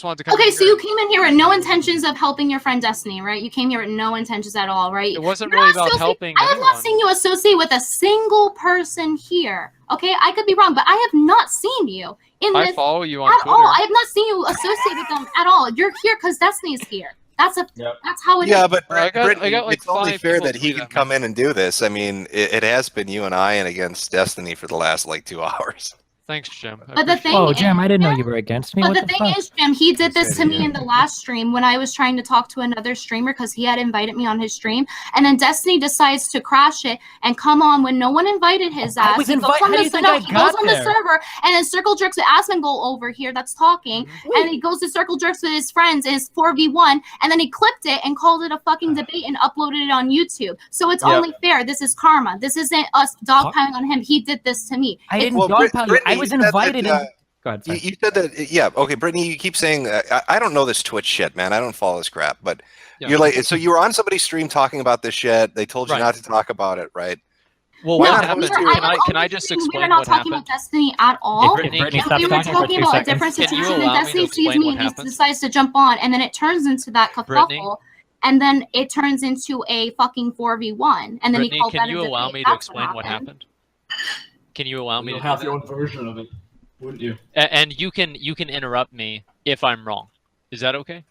want to come Okay, in so here you and- came in here with no intentions of helping your friend Destiny, right? You came here with no intentions at all, right? It wasn't You're really not about associate- helping I have not anyone. seen you associate with a single person here. Okay, I could be wrong, but I have not seen you in I this follow you on at Twitter. all. I have not seen you associate with them at all. You're here because Destiny's here. That's how it is. Yeah, but I got Brittany, like it's only 5 fair people that he tweeted can at me. come in and do this. I mean, it has been you and I and against Destiny for the last like 2 hours. Thanks, Jim. I But the appreciate thing Oh, is, Jim, I didn't know you were against me. But What the the thing fuck? is, Jim, he did this to said me yeah. in the last stream when I was trying to talk to another streamer because he had invited me on his stream. And then Destiny decides to crash it and come on when no one invited his I ass. was He goes invited. on How do the- you think no, I he got goes on the there? server and then Circle Jerks with Asmongold over here that's talking. And he goes to Circle Jerks with his friends and it's 4v1. And then he clipped it and called it a fucking debate and uploaded it on YouTube. So it's Yep. only fair. This is karma. This isn't us dogpiling on him. He did this to me. I didn't Well, dogpile you. I Brittany was said that, invited. Go ahead. You, Sorry. you said that, yeah. Okay, Brittany, you keep saying I don't know this Twitch shit, man. I don't follow this crap. But Yeah. you're like, so you were on somebody's stream talking about this shit. They told you Right. not to talk about it, right? Well, Why what not happened? host your- Can I just explain We were not what talking happened? about Destiny at all. Brittany, Brittany, can stop We were talking for talking 2 about a seconds. different Can you situation, and allow me to Destiny sees explain me what and he happened? decides to jump on, and then it turns into that Brittany? kerfuffle, and then it turns into a fucking 4v1, and then Brittany, he called can that a you allow debate. me to That's explain what happened? Can you allow me You'll to do have that? your own version of it, wouldn't you? And you can interrupt me if I'm wrong. Is that okay?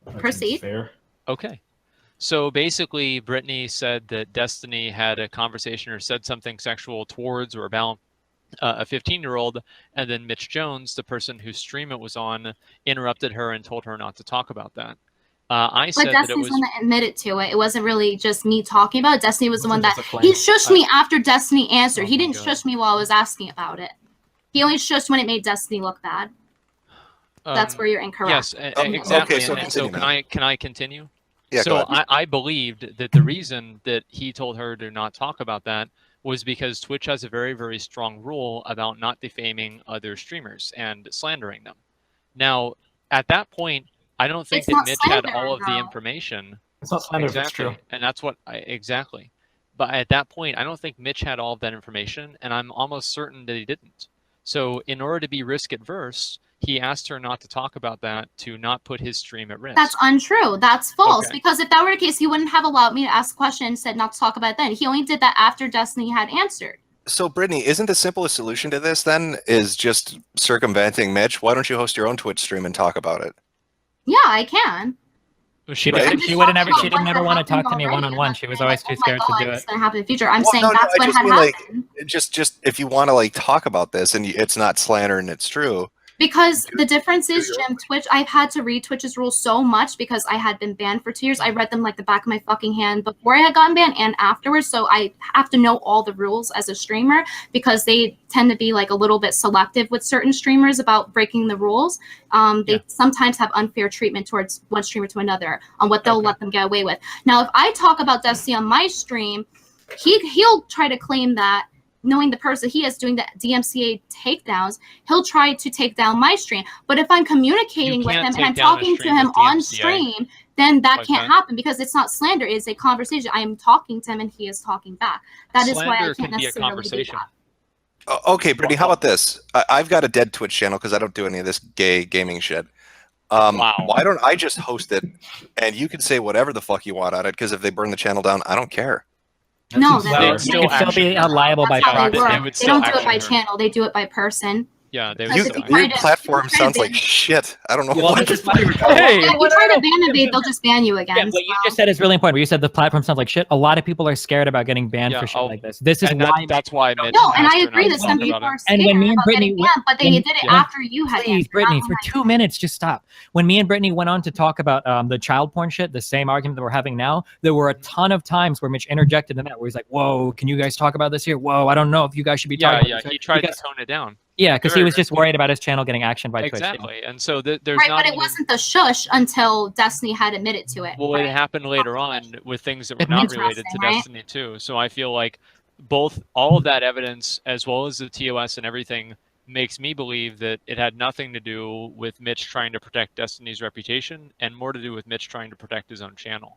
That seems Proceed. Fair. Okay. So basically, Brittany said that Destiny had a conversation or said something sexual towards or about a 15-year-old, and then Mitch Jones, the person whose stream it was on, interrupted her and told her not to talk about that. I But said that it Destiny's was. the one that admitted to it. It wasn't really just me talking about it. Destiny was the one Wasn't that just a he claim. shushed me after Destiny answered. Oh He my didn't God. shush me while I was asking about it. He only shushed when it made Destiny look bad. That's where you're incorrect. Yes, Okay, exactly. so And so continue, can I continue? Yeah, So go ahead. I believed that the reason that he told her to not talk about that was because Twitch has a very, very strong rule about not defaming other streamers and slandering them. Now, at that point, I don't think It's that not Mitch had slander, all of the though. information. It's not slander if it's Exactly. true. And that's what exactly. But at that point, I don't think Mitch had all of that information, and I'm almost certain that he didn't. So in order to be risk adverse, he asked her not to talk about that to not put his stream at risk. That's untrue. That's false. Okay. Because if that were the case, he wouldn't have allowed me to ask a question and said not to talk about it then. He only did that after Destiny had answered. So, Brittany, isn't the simplest solution to this then is just circumventing Mitch? Why don't you host your own Twitch stream and talk about it? Yeah, I can. She Right? didn't. She would have never. Talking She about didn't what ever want to happened talk to me already, one-on-one. and She I'm was saying, always like, too oh my scared to do God, it. it's gonna happen in the future. I'm Well, saying no, that's I what just had mean, like, happened. just if you want to like talk about this and it's not slander and it's true. Because the difference is, Jim, Twitch, I've had to read Twitch's rules so much because I had been banned for 2 years. I read them like the back of my fucking hand before I had gotten banned and afterwards. So I have to know all the rules as a streamer because they tend to be like a little bit selective with certain streamers about breaking the rules. They sometimes have unfair treatment towards one streamer to another on what they'll let them get away with. Now, if I talk about Destiny on my stream, he'll try to claim that knowing the person he is doing the DMCA takedowns, he'll try to take down my stream. But if I'm communicating with him and I'm talking to him on stream, then that can't happen because it's not slander. It's a conversation. I am talking to him and he is talking back. That is why I can't necessarily do that. Okay, Brittany, how about this? I've got a dead Twitch channel because I don't do any of this gay gaming shit. Wow. Why don't I just host it and you can say whatever the fuck you want on it? Because if they burn the channel down, I don't care. No, They'd that's still You'd still be liable by how they proxy. work. They don't do it by channel. They do it by person. Yeah, they Because would if still you Your platform sounds like shit. I don't know Well, what. hey, If you try to ban evade, they'll just ban you again. Yeah, what you just said is really important. Where you said the platform sounds like shit. A lot of people are scared about getting banned for shit like this. This is and why. that's why. Mitch No, and asked I her agree not that to some talk people about it. are scared And when me and about Brittany getting banned, but they did it after you had Please, answered. Brittany, I'm for like, 2 minutes, just stop. When me and Brittany went on to talk about the child porn shit, the same argument that we're having now, there were a ton of times where Mitch interjected in that, where he's like, "Whoa, can you guys talk about this here? Whoa, I don't know if you guys should be talking." Yeah, about this. he tried Because- to tone it down. Yeah, because he Very was just worried about his channel getting actioned by Twitch. Exactly, and so there's right, not but it even- wasn't the shush until Destiny had admitted to it. Well, right? it happened later on with things that were It's not related to interesting, right? Destiny 2. So I feel like all of that evidence, as well as the TOS and everything, makes me believe that it had nothing to do with Mitch trying to protect Destiny's reputation and more to do with Mitch trying to protect his own channel.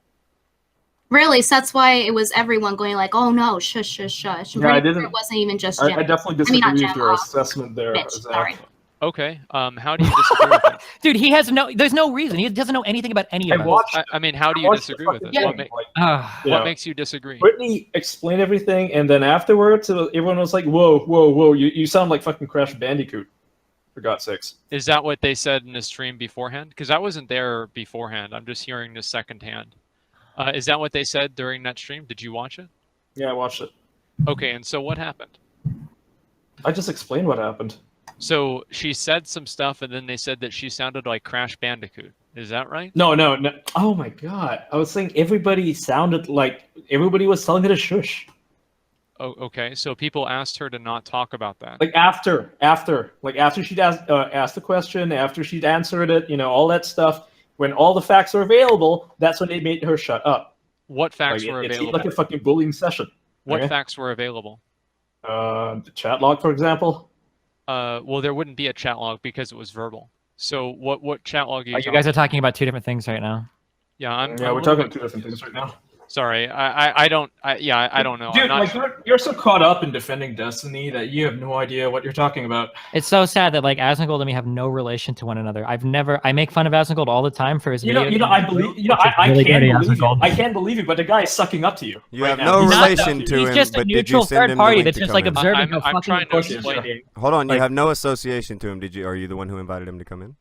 Really, so that's why it was everyone going like, "Oh no, shush, shush, shush." Yeah, I didn't- It wasn't even just I Jim. definitely I mean, disagree not with Jim, your assessment there, Mitch, Zach. sorry. Okay, how do you disagree with it? Dude, he has there's no reason. He doesn't know anything about any of I us. watched. I mean, how do I you watched the disagree with it? fucking What, thing, like, Ah. you what know, makes you disagree? Brittany explained everything, and then afterwards, everyone was like, "Whoa, whoa, whoa! You sound like fucking Crash Bandicoot, for God's sakes." Is that what they said in the stream beforehand? Because I wasn't there beforehand. I'm just hearing this secondhand. Is that what they said during that stream? Did you watch it? Yeah, I watched it. Okay, and so what happened? I just explained what happened. So she said some stuff, and then they said that she sounded like Crash Bandicoot. Is that right? No. Oh my God! I was saying everybody sounded like everybody was telling her to shush. Oh, okay. So people asked her to not talk about that. Like after she'd asked the question, after she'd answered it, all that stuff. When all the facts are available, that's when they made her shut up. What facts Like, were it seemed available? like a fucking bullying session. What okay? facts were available? The chat log, for example. Well, there wouldn't be a chat log because it was verbal. So what chat log are you You guys are talking about two different things right now. Yeah, We're talking about two different things right now. Sorry, I don't know. Dude, I'm not like sure. you're so caught up in defending Destiny that you have no idea what you're talking about. It's so sad that like Asmongold and me have no relation to one another. I make fun of Asmongold all the time for his videos. I can't believe you, but the guy is sucking up to you. You right have now. no He's relation to He's him, just a but did you neutral send third him the party link that's to just come like in? observing how I'm fucking trying to pussy explain. shit. Hold on, you Like- have no association to him. Are you the one who invited him to come in?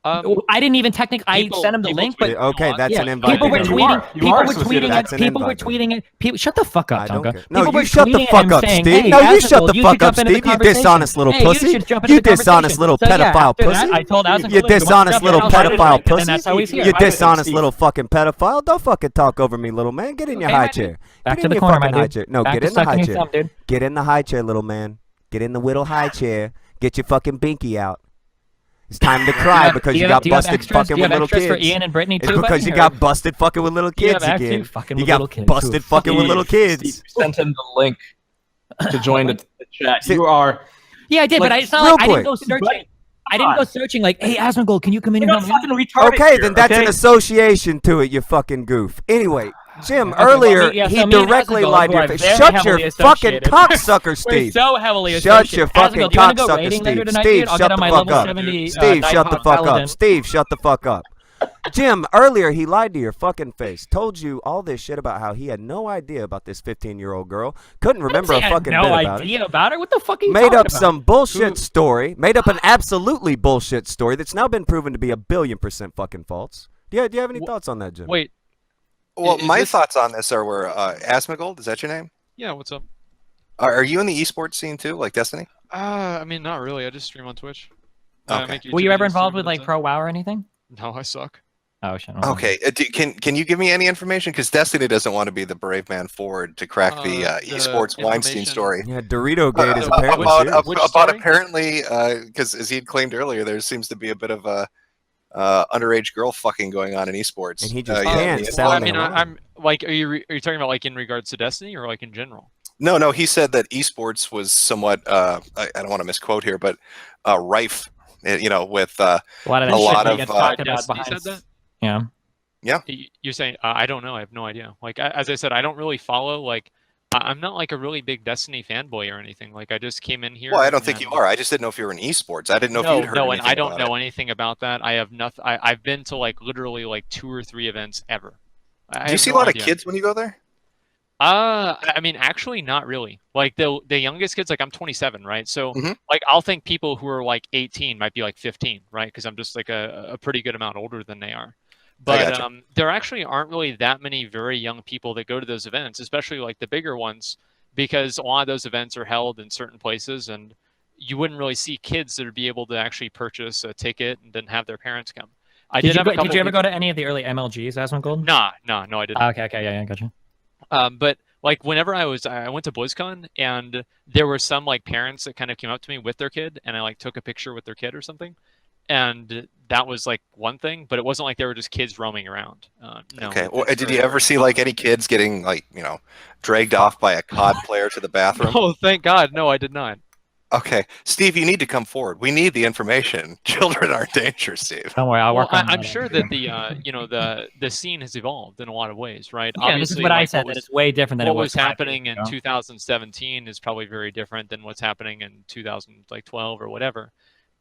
I didn't even technically. I People- sent him the people link, tweet but Okay, that's yeah, an invite. people to were come in. tweeting. You People are were associated. tweeting That's it. an People were invite. tweeting it. People, shut the fuck up, I don't Tonka. care. No, People you were shut the tweeting it fuck and up, saying, Steve. Hey, No, you Asmongold, shut the you fuck should jump up, into the Steve. You conversation. dishonest little Hey, pussy. You should jump into You the conversation. dishonest little So, yeah, pedophile after that, pussy. I told Asmongold, You "Look, you dishonest want to little jump in, I'll pedophile fight it." pussy. And that's how he's here. You Private dishonest Steve. little fucking pedophile. Don't fucking talk over me, little man. Get in your Hey, high my dude. chair. Back Get to in the your corner, fucking my high dude. chair. No, Back get to in the high sucking your chair. thumb, dude. Get in the high chair, little man. Get in the little high chair. Get your fucking binky out. It's time to cry because you got busted fucking with little kids. for Ian and Brittany It's too? because you got busted fucking with little You have kids actually again. fucking You with little got kids. busted fucking with little kids. Steve, you sent him the link to join the chat. See- You are. Yeah, I did, but Like, it's not real like I didn't quick. go searching. Right. I didn't go searching like, hey, Asmongold, can you come in You're and not help me? fucking retarded. Okay, here, then that's okay? an association to it, you fucking goof. Anyway, Jim, Okay, well, earlier, yeah, so he me and directly Asmongold, lied who to are your face. very Shut your heavily fucking associated. cocksucker, We're Steve. so heavily Shut associated. your fucking Asmongold, do you wanna go cocksucker, raiding later Steve. tonight, Steve, dude? I'll shut get on the my fuck level up. 70, Steve, shut the Nighthawk fuck Paladin. up. Steve, shut the fuck up. Jim, earlier he lied to your fucking face. Told you all this shit about how he had no idea about this 15-year-old girl. Couldn't remember a fucking no bit about it. idea about her. What the fuck are you Made talking up about? some bullshit story. Made up an absolutely bullshit story that's now been proven to be 1,000,000,000% fucking false. Do you have any thoughts on that, Jim? Wait. Well, Is my this- thoughts on this are where Asmongold, is that your name? Yeah, what's up? Are you in the esports scene too, like Destiny? I mean, not really. I just stream on Twitch. Okay. Make Were you YouTube ever videos, involved too, with but like that's Pro WoW or anything? it. No, I suck. Oh shit. Okay, can you give me any information? Because Destiny doesn't want to be the brave man forward to crack the esports Weinstein information- story. Yeah, Dorito Gate is Uh, apparently which- serious. which About story? apparently, because as he had claimed earlier, there seems to be a bit of a underage girl fucking going on in esports. And he just yeah, can't yeah. sell Well, I them mean, alone. I'm like, are you talking about like in regards to Destiny or like in general? No, he said that esports was somewhat, I don't want to misquote here, but rife, with A lot of a that lot shit that of, gets talked about Destiny behind. said that? Yeah. You're saying I don't know. I have no idea. Like as I said, I don't really follow. Like I'm not like a really big Destiny fanboy or anything. Like I just came in here. well, I don't think you and- are. I just didn't know if you were in esports. I didn't know if you'd heard No, and anything I don't about know it. anything about that. I have nothing. I've been to like literally like 2 or 3 events ever. I Do you have see no a lot idea. of kids when you go there? I mean, actually, not really. Like the youngest kids, like I'm 27, right? So Mhm. like I'll think people who are like 18 might be like 15, right? Because I'm just like a pretty good amount older than they are. But gotcha. there actually aren't really that many very young people that go to those events, especially like the bigger ones, because a lot of those events are held in certain places, and you wouldn't really see kids that would be able to actually purchase a ticket and then have their parents come. Did you ever go to any of the early MLGs, Asmongold? No, I didn't. Okay, yeah, gotcha. But like whenever I went to BlizzCon, and there were some like parents that kind of came up to me with their kid, and I like took a picture with their kid or something, and that was like one thing. But it wasn't like they were just kids roaming around. No. Okay. Well, it's did very you ever rare. see like any kids getting like dragged off by a COD player to the bathroom? Oh, thank God, no, I did not. Okay, Steve, you need to come forward. We need the information. Children are in danger, Steve. Don't worry, I'll work on I'm that. sure that the scene has evolved in a lot of ways, right? Yeah, this is what I said. That it's way different than what it was was happening in 5 years ago. 2017 is probably very different than what's happening in 2012 or whatever.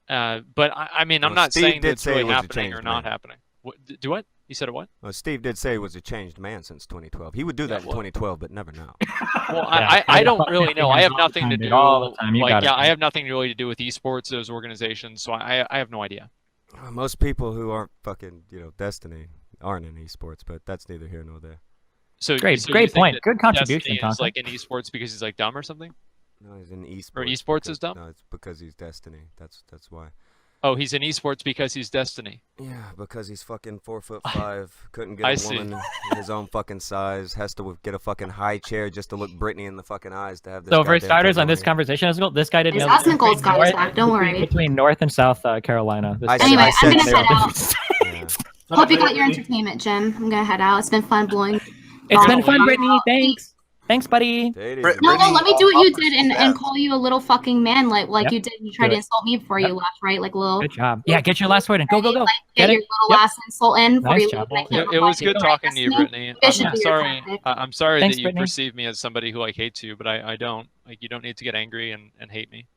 But I mean, I'm Well, not Steve saying did that it's say really it was a happening or changed not man. happening. Do what? You said a what? Well, Steve did say he was a changed man since 2012. He would do that in 2012, but never now. Well, Yeah, I don't fuck really know. fifty I have hands all the nothing time, to dude, do. all the time. You Like, got it, yeah, I dude. have nothing really to do with esports, those organizations. So I have no idea. Most people who aren't fucking, Destiny aren't in esports, but that's neither here nor there. So Great so you point. think that Good contribution, Destiny is Tonka. like in esports because he's like dumb or something? No, he's in esports. Or esports because- is dumb? No, it's because he's Destiny. That's why. Oh, he's in esports because he's Destiny. Yeah, because he's fucking 4'5", couldn't get I a see. woman his own fucking size, has to get a fucking high chair just to look Brittany in the fucking eyes to have this. So for goddamn starters, thing on this here. conversation, this guy didn't It's know the Asmongold's difference got his back, don't worry. between North and South Carolina. This I guy- said- Anyway, I I'm said gonna they head were out. Yeah. Hope you got your entertainment, Jim. I'm gonna head out. It's been fun blowing. It's been Bye. fun, Brittany. Thanks. Thanks, buddy. No, let me do what you did and call you a little fucking man like you did. You tried to insult me before you left, right? Like little. Good job. Yeah, get your last word in. Go. Like, get your little last insult in before Nice you job. leave. It was good talking to you, Brittany. I'm sorry Thanks, that you Brittany. perceive me as somebody who like hates you, but I don't. Like, you don't need to get angry and hate me.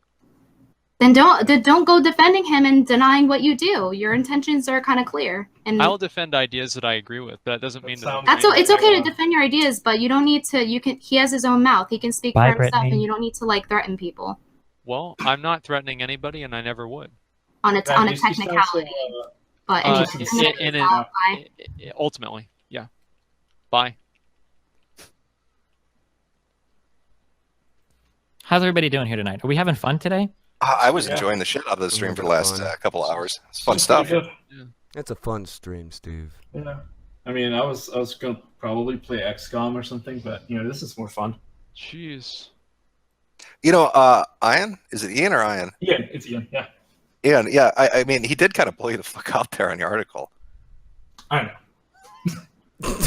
Then don't go defending him and denying what you do. Your intentions are kind of clear. And I'll defend ideas that I agree with, but that doesn't mean that. it's okay to defend your ideas, but you don't need to. He has his own mouth. He can speak for himself, Brittany. and you don't need to like threaten people Well, I'm not threatening anybody, and I never would. on a technicality. But ultimately, yeah. Bye. How's everybody doing here tonight? Are we having fun today? I was enjoying the shit out of the stream for the last couple hours. It's fun stuff. It's a fun stream, Steve. Yeah. I mean, I was gonna probably play XCOM or something, but this is more fun. Jeez. Ian? Is it Ian or Ian? Ian, it's Ian. Yeah. Ian, yeah. I mean, he did kind of blow you the fuck out there on your article. I know.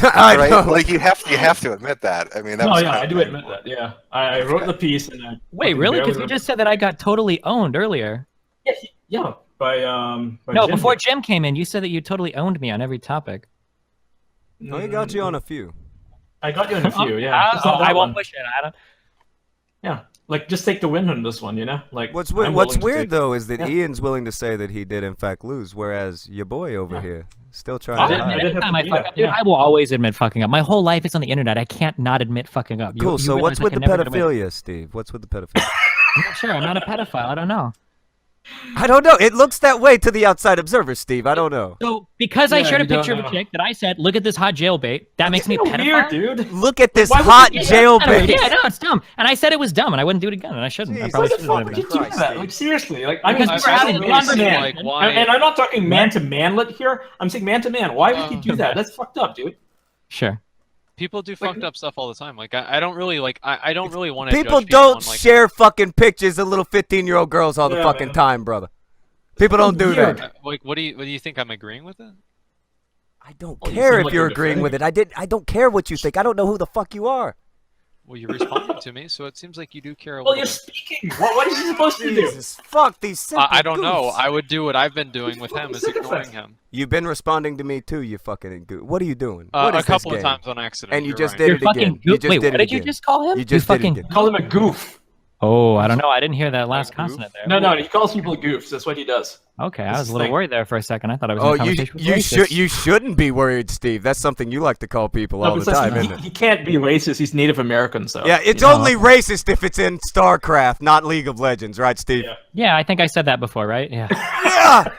Right? Like you have to admit that. I mean, I do admit that. Yeah, I wrote the piece and Wait, really? Because you just said that I got totally owned earlier. Yeah, by no, Jim. before Jim came in, you said that you totally owned me on every topic. No, he got you on a few. I got you on a few. Yeah, I won't push it. I don't. Yeah, like just take the win on this one. Like What's weird though is that Ian's willing to say that he did in fact lose, whereas your boy over here still trying to hide. Anytime I fuck up, dude, I will always admit fucking up. My whole life is on the internet. I can't not admit fucking up. Cool. So what's with the pedophilia, Steve? What's with the pedophilia? I'm not sure. I'm not a pedophile. I don't know. I don't know. It looks that way to the outside observer, Steve. I don't know. So because I shared a picture of a chick that I said, "Look at this hot jailbait," that makes me a pedophile. Weird, dude. Look at this hot jailbait. Yeah, no, it's dumb. And I said it was dumb, and I wouldn't do it again, and I shouldn't. I probably shouldn't. Why would you do that? Like seriously, like because we're having fun, man. And I'm not talking man to manlet here. I'm saying man to man. Why would you do that? That's fucked up, dude. Sure. People do fucked up stuff all the time. Like I don't really like. I don't really want to. People don't share fucking pictures of little 15-year-old girls all the fucking time, brother. People don't do that. Like, what do you think? I'm agreeing with it? I don't care if you're agreeing with it. I don't care what you think. I don't know who the fuck you are. Well, you're responding to me, so it seems like you do care a little bit. You're speaking. What is he supposed to do? Jesus, fuck these simple I don't know. goofs. I would do what I've been doing with him, is ignoring him. You've been responding to me too, you fucking goof. What are you doing? A couple of times on accident. And you just did it again. Wait, what did you just call him? You just did it again. Call him a goof. Oh, I don't know. I didn't hear that last consonant there. No, he calls people goofs. That's what he does. Okay, I was a little worried there for a second. I thought I was in a conversation with you shouldn't be worried, Steve. That's something you like to call people all the time, isn't it? He can't be racist. He's Native American, so. Yeah, it's only racist if it's in StarCraft, not League of Legends, right, Steve? Yeah, I think I said that before, right? Yeah. Yeah!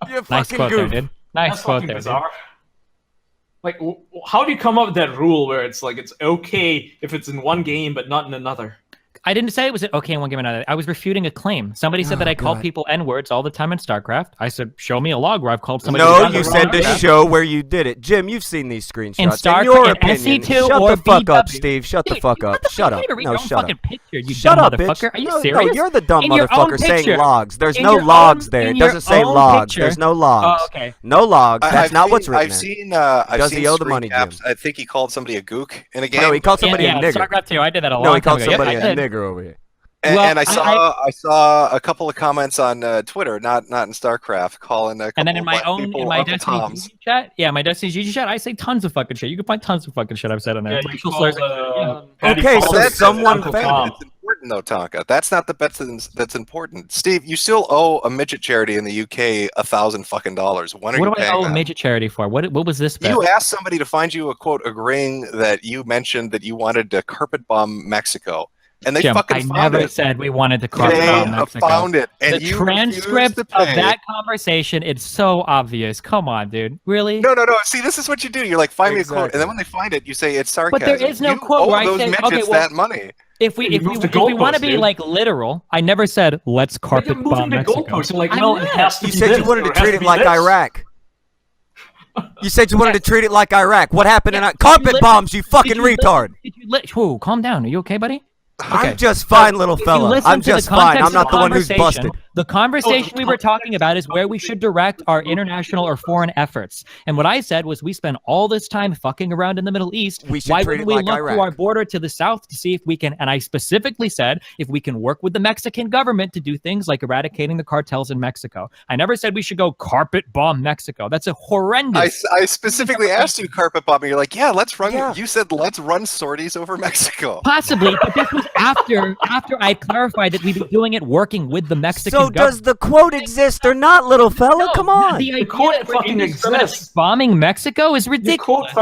You Nice fucking quote goof. there, dude. Nice quote there, dude. Like, how do you come up with that rule where it's like it's okay if it's in one game but not in another? I didn't say it was okay in one game or another. I was refuting a claim. Somebody said that I call people N-words all the time in StarCraft. I said, show me a log where I've called somebody. No, you said to show where you did it. Jim, you've seen these screenshots. In StarCraft, in your in opinion, SC2 shut or the fuck up, BW. Steve. Shut the fuck up. Shut up. No, shut up. Picture, you shut dumb up, motherfucker. bitch. Are you no, serious? No, you're the dumb in your own motherfucker saying picture. logs. There's in no logs there. It doesn't say logs. Picture. There's no logs. Oh, okay. No logs. That's not what's written I've there. seen Does he owe the money, Jim? I think he called somebody a gook in a game. No, he called somebody a nigger. StarCraft 2. I did that a long No, he time called ago. somebody Yep, a nigger over here. And, Well, and I saw a couple of comments on Twitter, not in StarCraft, calling a couple and then in my of own, people in my Uncle Destiny Toms. GG chat, my Destiny GG chat, I say tons of fucking shit. You can find tons of fucking shit I've said in there. Yeah, Racial you slurs. called, Okay, so that's someone Uncle found Tom. it. It's important though, Tonka. That's not the bet that's important. Steve, you still owe a midget charity in the UK $1,000 fucking dollars. When are What you do I paying owe a that? midget charity for? What was this bet? You asked somebody to find you a quote agreeing that you mentioned that you wanted to carpet bomb Mexico. And they Jim, fucking I found never it. said we wanted to carpet They bomb Mexico. found it. And The you transcript refused to of pay. that conversation, it's so obvious. Come on, dude. Really? No. See, this is what you do. You're like, find me a quote, Exactly. and then when they find it, you say it's sarcasm. But there is no you quote owe where I those say, midgets okay, well, that money. If we moved the want to goalpost, be dude. like literal, I never said let's carpet You're bomb moving the Mexico. goalposts. You're like, I'm well, it not. has to You be said this, you wanted or to it has treat it be like this. Iraq. You said you wanted to treat it like Iraq. What happened in carpet listen- bombs, you fucking retard? Whoa, calm down. Are you okay, buddy? Okay. I'm just fine, little If you fella. listen I'm to the just fine. context I'm not of the one who's conversation, busted. The conversation we were talking about is where we should direct our international or foreign efforts. And what I said was we spend all this time fucking around in the Middle East. Why wouldn't we look to our border to the south to see if we can, and I specifically said, if we can work with the Mexican government to do things like eradicating the cartels in Mexico. I never said we should go carpet bomb Mexico. That's a horrendous. I specifically asked you carpet bombing. You're like, yeah, let's run. Yeah. You said let's run sorties over Mexico. Possibly, but this was after I clarified that we'd be doing it working with the Mexican government. So does the quote exist or not, little fella? Come on. The quote fucking exists. Bombing Mexico is ridiculous.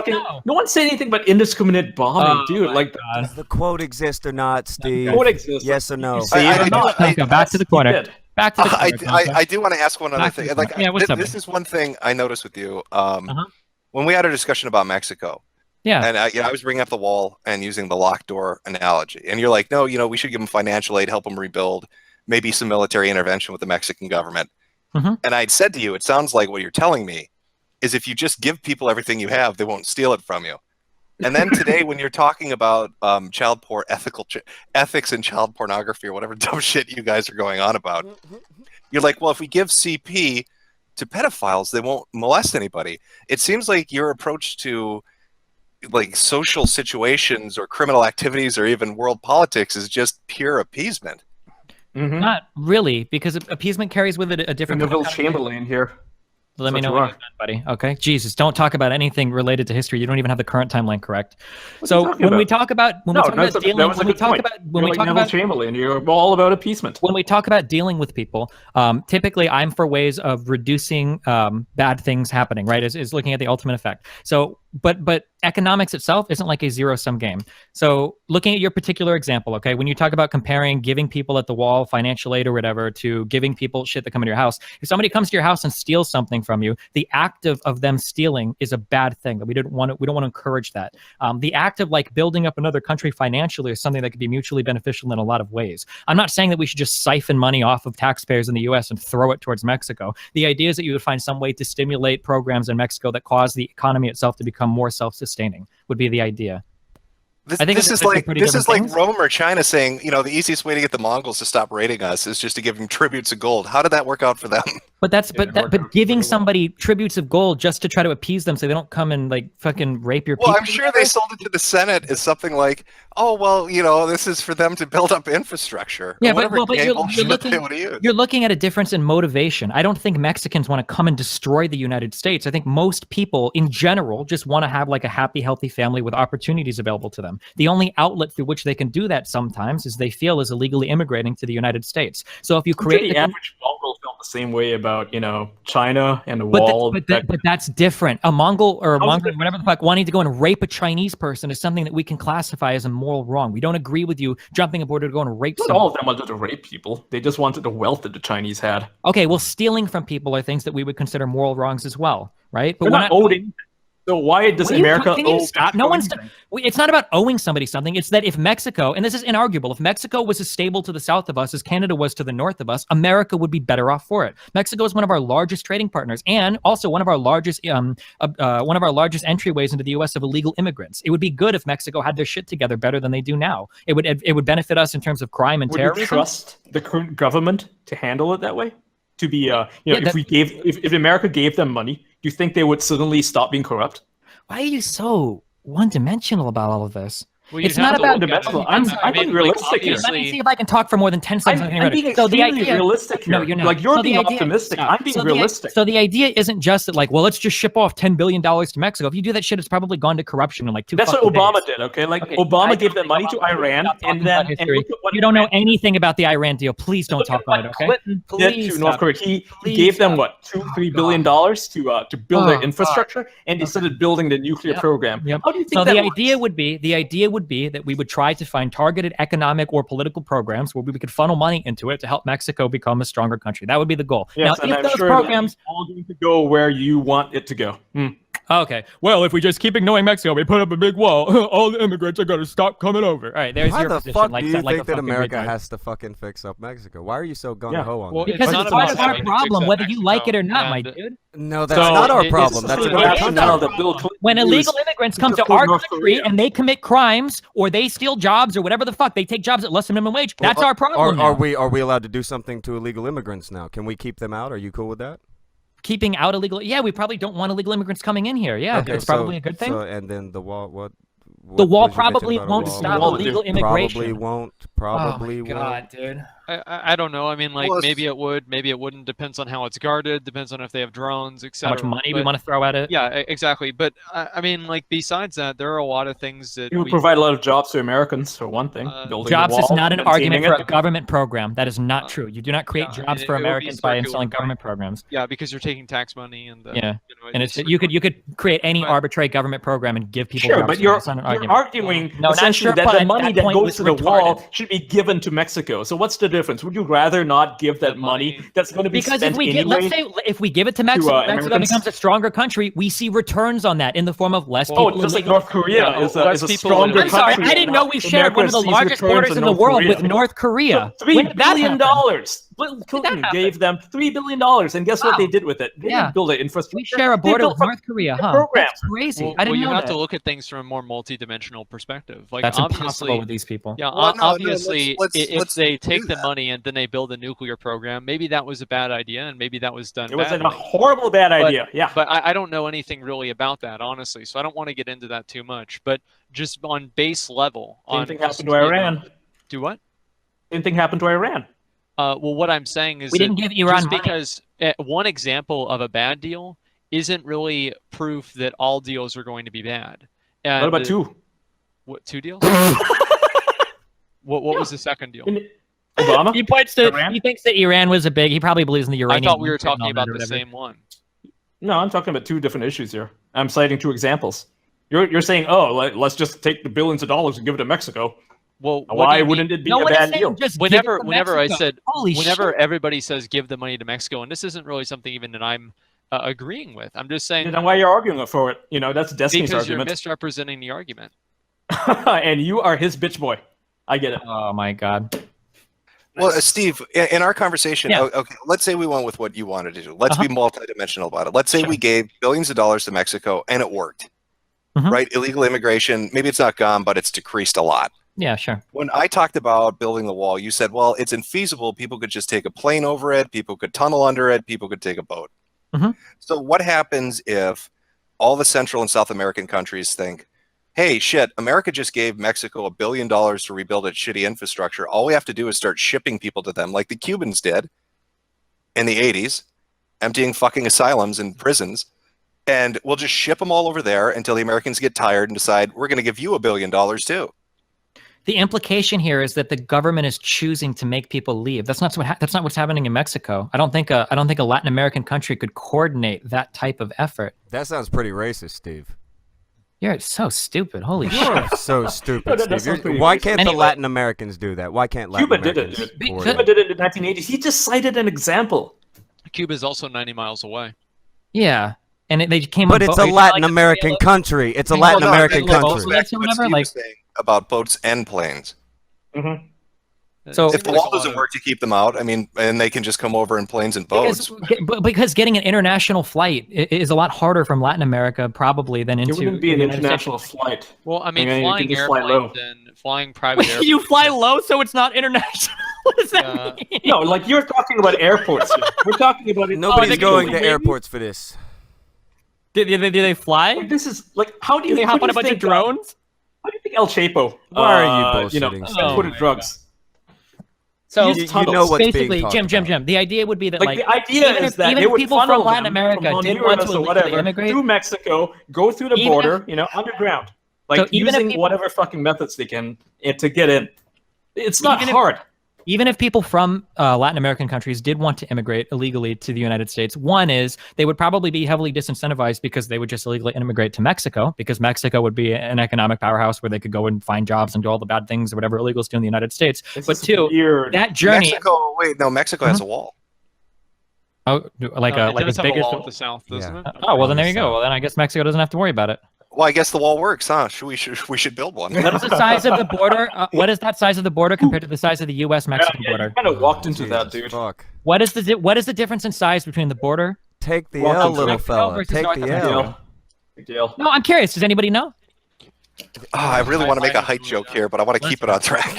No one said anything about indiscriminate bombing, dude. Like, does the quote exist or not, Steve? The quote exists. Yes or no? Back to the corner. Back to the corner. I do want to ask one other thing. Like, this is one thing I noticed with you. When we had a discussion about Mexico. Yeah. And I was bringing up the wall and using the locked door analogy. And you're like, no, we should give them financial aid, help them rebuild, maybe some military intervention with the Mexican government. And I'd said to you, it sounds like what you're telling me is if you just give people everything you have, they won't steal it from you. And then today, when you're talking about child porn, ethics and child pornography or whatever dumb shit you guys are going on about, you're like, well, if we give CP to pedophiles, they won't molest anybody. It seems like your approach to like social situations or criminal activities or even world politics is just pure appeasement. Not really, because appeasement carries with it a different. Neville Chamberlain here. Let me know when you're done, buddy. Okay, Jesus, don't talk about anything related to history. You don't even have the current timeline correct. So when we talk about Chamberlain, you're all about appeasement. When we talk about dealing with people, typically I'm for ways of reducing bad things happening. Right, is looking at the ultimate effect. So, but economics itself isn't like a zero-sum game. So looking at your particular example, okay, when you talk about comparing giving people at the wall financial aid or whatever to giving people shit that come into your house, if somebody comes to your house and steals something from you, the act of them stealing is a bad thing. That we don't want to encourage that. The act of like building up another country financially is something that could be mutually beneficial in a lot of ways. I'm not saying that we should just siphon money off of taxpayers in the U.S. and throw it towards Mexico. The idea is that you would find some way to stimulate programs in Mexico that cause the economy itself to become more self-sustaining. Would be the idea. This is like Rome or China saying, the easiest way to get the Mongols to stop raiding us is just to give them tributes of gold. How did that work out for them? But giving somebody tributes of gold just to try to appease them so they don't come and like fucking rape your people. Well, I'm sure they sold it to the Senate as something like, oh well, this is for them to build up infrastructure. Yeah, but you're looking at a difference in motivation. I don't think Mexicans want to come and destroy the United States. I think most people in general just want to have like a happy, healthy family with opportunities available to them. The only outlet through which they can do that sometimes is they feel is illegally immigrating to the United States. So if you create the average Mongol felt the same way about China and the wall. But that's different. A Mongol or a Mongol, whatever the fuck, wanting to go and rape a Chinese person is something that we can classify as a moral wrong. We don't agree with you jumping aboard to go and rape someone. All of them wanted to rape people. They just wanted the wealth that the Chinese had. Okay, well, stealing from people are things that we would consider moral wrongs as well, right? But we're not owing. So why does America owe? No one's. It's not about owing somebody something. It's that if Mexico, and this is inarguable, if Mexico was as stable to the south of us as Canada was to the north of us, America would be better off for it. Mexico is one of our largest trading partners, and also one of our largest entryways into the U.S. of illegal immigrants. It would be good if Mexico had their shit together better than they do now. It would benefit us in terms of crime and terrorism. Would you trust the current government to handle it that way? To be, if America gave them money, do you think they would suddenly stop being corrupt? Why are you so one-dimensional about all of this? Well, it's not about dimensional. I'm being realistic here. Let me see if I can talk for more than 10 seconds. I'm being extremely realistic here. No, you're not. Like you're being optimistic. I'm being realistic. So the idea isn't just that like, well, let's just ship off $10 billion to Mexico. If you do that shit, it's probably gone to corruption in like 2 That's what Obama did, okay? Obama gave that money to Iran, and then you don't know anything about the Iran deal. Please don't talk about it, okay? Please. To North Korea, he gave them what, $2-3 billion to build their infrastructure, and they started building the nuclear program. How do you think that? So the idea would be that we would try to find targeted economic or political programs where we could funnel money into it to help Mexico become a stronger country. That would be the goal. Yes, now, if those programs all going to go where you want it to go. Okay. Well, if we just keep ignoring Mexico, we put up a big wall. All the immigrants are gonna stop coming over. All right, there's Why your the position. fuck Like, do you like think a that fucking America retard. has to fucking fix up Mexico? Why are you so gung ho on Well, that? Because It's it's not part about of our trying to fix problem, up whether you like it or Mexico, not, my and- dude. No, that's not our problem. That's the a bigger rationale country. that Bill Clinton When used illegal immigrants come to to our North country Korea. and they commit crimes or they steal jobs or whatever the fuck, they take jobs at less than minimum wage. That's our problem. Are now. we allowed to do something to illegal immigrants now? Can we keep them out? Are you cool with that? Keeping out illegal? Yeah, we probably don't want illegal immigrants coming in here. Yeah, it's probably a good thing. So, and then the wall, The wall what did you mention probably about a won't wall? stop wall illegal do. immigration. Probably oh my won't. God, dude. I don't know. I mean, like, Well, it's- maybe it would, maybe it wouldn't. Depends on how it's guarded. Depends on if they have drones, How etc. much money we But- want to throw at it? Yeah, exactly. But I mean, like, besides that, there are a lot of things that It would we provide a lot of jobs to Americans, for one thing. Building the Jobs is wall, not an maintaining argument for a it. government program. That is not true. You do not create yeah, jobs it for would be Americans by circular, installing right? government programs. Yeah, because you're taking tax money and Yeah, you know, and it's just- you could create any But- arbitrary government program and give people Sure, jobs. but for it. you're, It's not an you're argument. arguing No, not essentially sure, that but the money that that point goes was to the wall retarded. should be given to Mexico. So what's the difference? Would you rather not give that money that's going to be Because spent if we anyway? let's say if we give it to Mexico, Mexico Americans? becomes a stronger country. We see returns on that in the form of less Oh, people. just like illegal- North Korea Yeah, is a less people stronger I'm sorry, country. I didn't know we shared one of the America sees largest returns borders in the North world Korea. with North Korea. $3 When did that billion. happen? Bill that Clinton happen? gave them $3 billion, and guess what Wow. they did with it? They Yeah. didn't build an infrastructure. We share a They border built with North Korea, huh? program. That's crazy. Well, I didn't you know have that. to look at things from a more multi-dimensional perspective. Like, That's obviously, impossible with these people. yeah, Well, no, obviously, let's if they take do the that. money and then they build a nuclear program, maybe that was a bad idea, and maybe that was done It was badly. a horrible bad idea. Yeah. But I don't know anything really about that, honestly, so I don't want to get into that too much. But just on base level, Same on thing just, happened to Iran. Do what? Same thing happened to Iran. Well, what I'm saying is We that didn't give Iran just money. because one example of a bad deal isn't really proof that all deals are going to be bad. And What about two? What, 2 deals? What was the second deal? Obama? He points to. Iran? He thinks that Iran was a big. He probably believes in the I uranium. thought we were market and talking all about that or the whatever. same one. No, I'm talking about two different issues here. I'm citing two examples. You're saying, oh, let's just take the billions of dollars and give it to Mexico. Well, what do Why you mean- wouldn't it be No a one is bad saying deal? just give it to whenever I Mexico. said Holy whenever shit. everybody says give the money to Mexico, and this isn't really something even that I'm agreeing with. I'm just saying Then why you're arguing for it? You know, that's Destiny's because you're argument. misrepresenting the argument. And you are his bitch boy. I get it. Oh my God. Well, Steve, in our conversation, Yeah. okay, let's say we went with what you wanted to do. Let's Uh-huh. be multidimensional about it. Let's say Sure. we gave billions of dollars to Mexico and it worked. Mhm. Right? Illegal immigration, maybe it's not gone, but it's decreased a lot. Yeah, sure. When I talked about building the wall, you said, well, it's infeasible. People could just take a plane over it. People could tunnel under it. People could take a boat. Mhm. So what happens if all the Central and South American countries think, hey, shit, America just gave Mexico $1 billion to rebuild its shitty infrastructure. All we have to do is start shipping people to them like the Cubans did in the 80s, emptying fucking asylums and prisons. And we'll just ship them all over there until the Americans get tired and decide we're going to give you $1 billion too. The implication here is that the government is choosing to make people leave. That's not that's not what's happening in Mexico. I don't think a Latin American country could coordinate that type of effort. That sounds pretty racist, Steve. You're so stupid. Holy shit. You're so stupid, No, that Steve. sounds pretty Why racist. can't the Anyway. Latin Americans do that? Why can't Latin Cuba did it, Americans? dude. afford Cuba it? did it in the 1980s. He just cited an example. Cuba is also 90 miles away. Yeah. And they came But on it's boat- a are you Latin like American a- country. It's a Well, Latin no, American that goes country. back to What whatever, Steve like- was saying about boats and planes. Mm-hmm. So- It If the seems like wall a lot doesn't of- work to keep them out, I mean, and they can just come over in planes and boats. Because getting an international flight is a lot harder from Latin America probably than It into wouldn't be an the United international States. flight. Well, I mean, You flying can just fly low. airplanes and flying private airplanes. You fly low, so it's not international. What does that Yeah. mean? No, like you're talking about airports. Here. We're talking about it. Nobody's they going go to away? airports for this. Do they fly? Like, this is like, how do Do you they who hop do on you a bunch of think, drones? How do you think El Chapo? Why are you know, bullshitting, Steve? transported Oh my drugs. So Use You tunnels. know what's basically, being talked Jim, about. the idea would be that Like, the idea even is if, that even they if would people funnel from Latin them America from didn't want to Honduras or illegally whatever immigrate, through Mexico, go through the Even if- border, underground, like So even if using people- whatever fucking methods they can to get in. It's not Even if- hard. even if people from Latin American countries did want to immigrate illegally to the United States, one is they would probably be heavily disincentivized because they would just illegally immigrate to Mexico, because Mexico would be an economic powerhouse where they could go and find jobs and do all the bad things or whatever illegals do in the United States. It's But just two, weird. that journey. Mexico has a wall. Oh, like it as does have big a as wall the... with the South, doesn't it? Oh, well, then there you go. Well, then I guess Mexico doesn't have to worry about it. Well, I guess the wall works, huh? We should build one. What is the size of the border? What is that size of the border compared to the size of the U.S.-Mexican border? You kind of walked into that, dude. Fuck. What is the difference in size between the border? Take the Welcome L, to little Mexico fella. versus Take North the America. L. Big deal. No, I'm curious. Does anybody know? I really want to make a height joke here, but I want to keep it on track.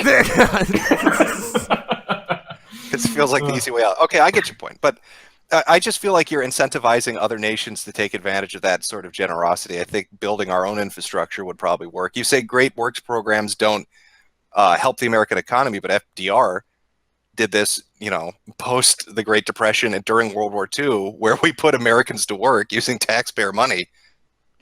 It feels like the easy way out. Okay, I get your point, but I just feel like you're incentivizing other nations to take advantage of that sort of generosity. I think building our own infrastructure would probably work. You say great works programs don't help the American economy, but FDR did this, post the Great Depression and during World War II, where we put Americans to work using taxpayer money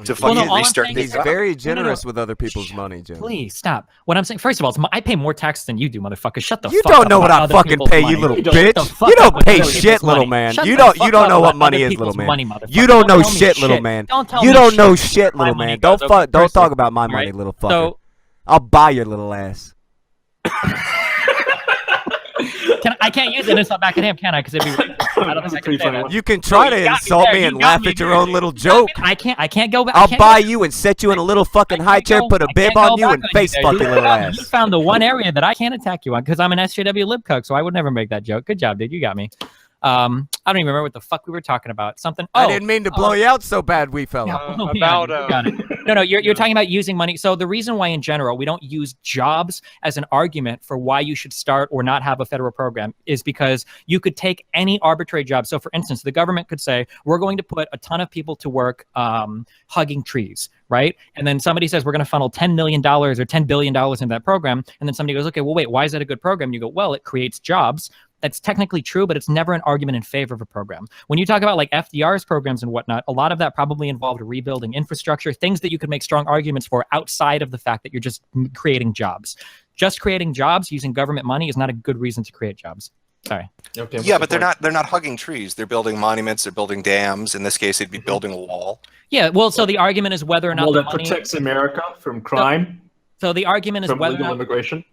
to fucking restart the He's economy. very generous with other people's money, Jim. Please stop. What I'm saying, first of all, I pay more tax than you do, motherfucker. Shut the You fuck up. don't know what about I other fucking people's pay, money. you little Shut the bitch. fuck You up don't with pay other shit, people's little money. man. Shut You the don't fuck know up what about money other is, people's little man. money, motherfucker. You don't know tell me shit, little man. Don't tell You me don't know shit. shit, My little money man. goes Don't over don't person, talk about my money, right? little fucker. So, I'll buy your little ass. I can't use it and insult back at him, can I? Because it'd be. I don't think I can say that. You can try to you got me insult there. me You and got laugh me at your there. own little joke. I can't go back. I'll buy you and set you in a little fucking high chair, put a bib on you, and face fuck your little You ass. found the one area that I can't attack you on because I'm an SJW libcuck, so I would never make that joke. Good job, dude. You got me. I don't even remember what the fuck we were talking about. Something. I didn't mean to blow you out so bad, wee fella. About No, you're talking about using money. So the reason why in general we don't use jobs as an argument for why you should start or not have a federal program is because you could take any arbitrary job. So for instance, the government could say, we're going to put a ton of people to work hugging trees, right? And then somebody says, we're going to funnel $10 million or $10 billion into that program. And then somebody goes, okay, well, wait, why is that a good program? You go, well, it creates jobs. That's technically true, but it's never an argument in favor of a program. When you talk about like FDR's programs and whatnot, a lot of that probably involved rebuilding infrastructure, things that you could make strong arguments for outside of the fact that you're just creating jobs. Just creating jobs using government money is not a good reason to create jobs. Sorry. Okay, Yeah, but they're not hugging trees. They're building monuments. They're building dams. In this case, they'd be building a wall. Yeah, well, so the argument is whether or not well, the that money protects America from crime, So the argument is from whether or legal not, immigration.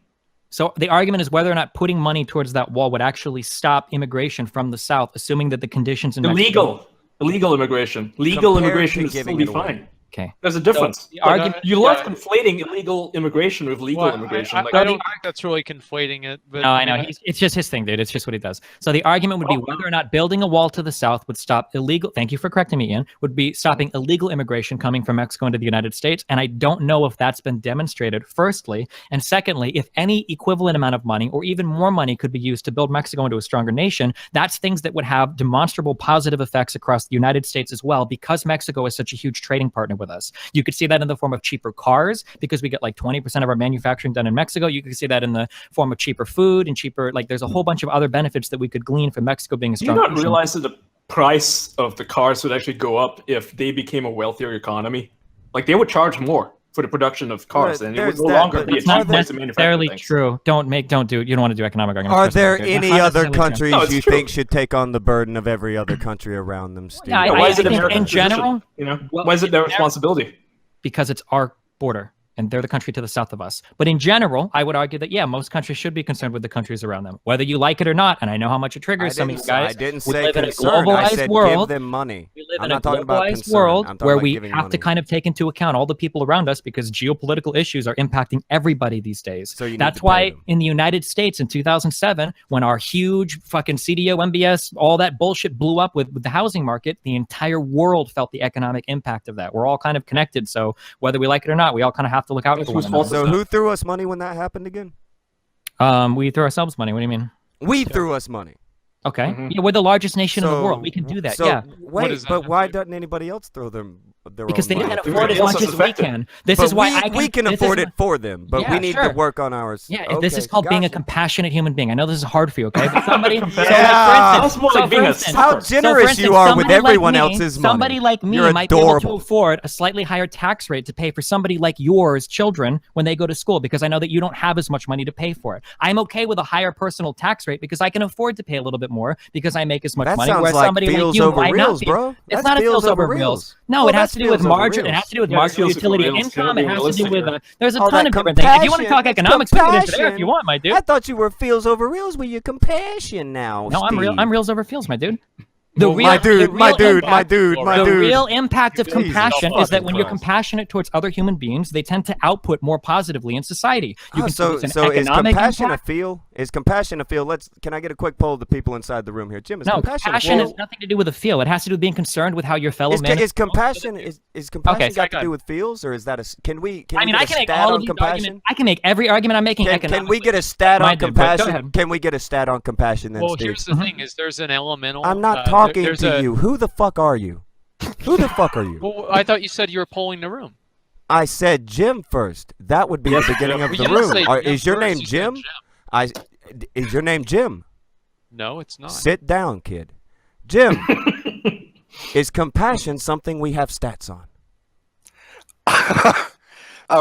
so the argument is whether or not putting money towards that wall would actually stop immigration from the South, assuming that the conditions in Mexico... Illegal immigration. Legal Compared immigration to is giving still it away. fine. Okay. There's a difference. So the argument, You love conflating illegal immigration with legal immigration. I Like, don't think that's really conflating it. But no, I know. It's just his thing, dude. It's just what he does. So the argument would be whether or not building a wall to the south would stop illegal, thank you for correcting me, Ian, would be stopping illegal immigration coming from Mexico into the United States. And I don't know if that's been demonstrated, firstly. And secondly, if any equivalent amount of money or even more money could be used to build Mexico into a stronger nation, that's things that would have demonstrable positive effects across the United States as well, because Mexico is such a huge trading partner with us. You could see that in the form of cheaper cars, because we get like 20% of our manufacturing done in Mexico. You could see that in the form of cheaper food and cheaper, like there's a whole bunch of other benefits that we could glean from Mexico being a do you strong not nation. realize that the price of the cars would actually go up if they became a wealthier economy? Like, they would charge more for the production of cars, and it would There's no that, longer but be a It's cheap not place to manufacture necessarily things. true. You don't want to do economic arguments. Are first there of all, dude. any That's not other necessarily true. countries No, it's you true. think should take on the burden of every other country around them, Steve? Yeah, Why is it I think America's in general, position, why is it their responsibility? because it's our border and they're the country to the south of us. But in general, I would argue that, yeah, most countries should be concerned with the countries around them, whether you like it or not. And I know how much it triggers some of you guys. I didn't We say live in a concern. I globalized said world. give them money. We live I'm in a not talking about globalized concern. world I'm talking where about we giving have to money. kind of take into account all the people around us because geopolitical issues are impacting everybody these days. So you need That's to pay why them. in the United States in 2007, when our huge fucking CDO, MBS, all that bullshit blew up with the housing market, the entire world felt the economic impact of that. We're all kind of connected. So whether we like it or not, we all kind of have to look out That's for one whose fault another. So who threw us money when that happened again? We throw ourselves money. What do you mean? We threw us money. Okay. Mhm. Yeah, we're the largest nation in the world. We can do that. So, yeah. Wait, does that but have why to do? doesn't anybody else throw them their Because they own can't money? afford as Everybody else much is as we affected. can. This But is why we can this afford is it for them, but Yeah, we need sure. to work on ours. Yeah, this is Okay, called being a gotcha. compassionate human being. I know this is hard for you, okay? But somebody, Yeah. That's more like being a How sucker. generous you are with everyone else's money. Somebody like me You're might be able to adorable. afford a slightly higher tax rate to pay for somebody like yours children when they go to school because I know that you don't have as much money to pay for it. I'm okay with a higher personal tax rate because I can afford to pay a little bit more because I make as much That money. sounds Whereas like somebody like feels you over might reals, not be. bro. It's That's not a feels feels over over reals. reals. No, Well, it has that's to do with feels over margin. It reals. has to do with Yeah, marginal feels over utility reals. income. Can't It be has to do with realistic there's a Oh, ton that of different things. If you want to talk compassion, economics, we can get into there if compassion. you want, my dude. I thought you were feels over reals with your compassion now. No, I'm real. Steve. I'm reals over feels, my dude. The Well, real, my dude, the real impact, the dude. real impact of Jesus compassion is that when you're Christ. compassionate towards other human beings, they tend to output more positively in society. You can so see this so in is economic compassion impact. a feel? Is compassion a feel? Can I get a quick poll of the people inside the room here? Jim, is No, compassion compassion a has feel? nothing to do with a feel. It has to do with being concerned with how your fellow man. Is compassion Okay, got go to do with feels, or is that a? Can we? I mean, I get can a make stat all on of these compassion? arguments. I can make every argument I'm making. Can we get a stat on Mine did, but go compassion? ahead. Can we get a stat on compassion then, Well, Steve? here's the thing: is there's an elemental. I'm not there- talking there's to a- you. Who the fuck are you? Who the fuck are you? Well, I thought you said you were polling the room. I said Jim first. That would be the beginning of You the didn't room. say Jim Is your first, name you said Jim? Is your name Jim? No, it's not. Sit down, kid. Jim, is compassion something we have stats on?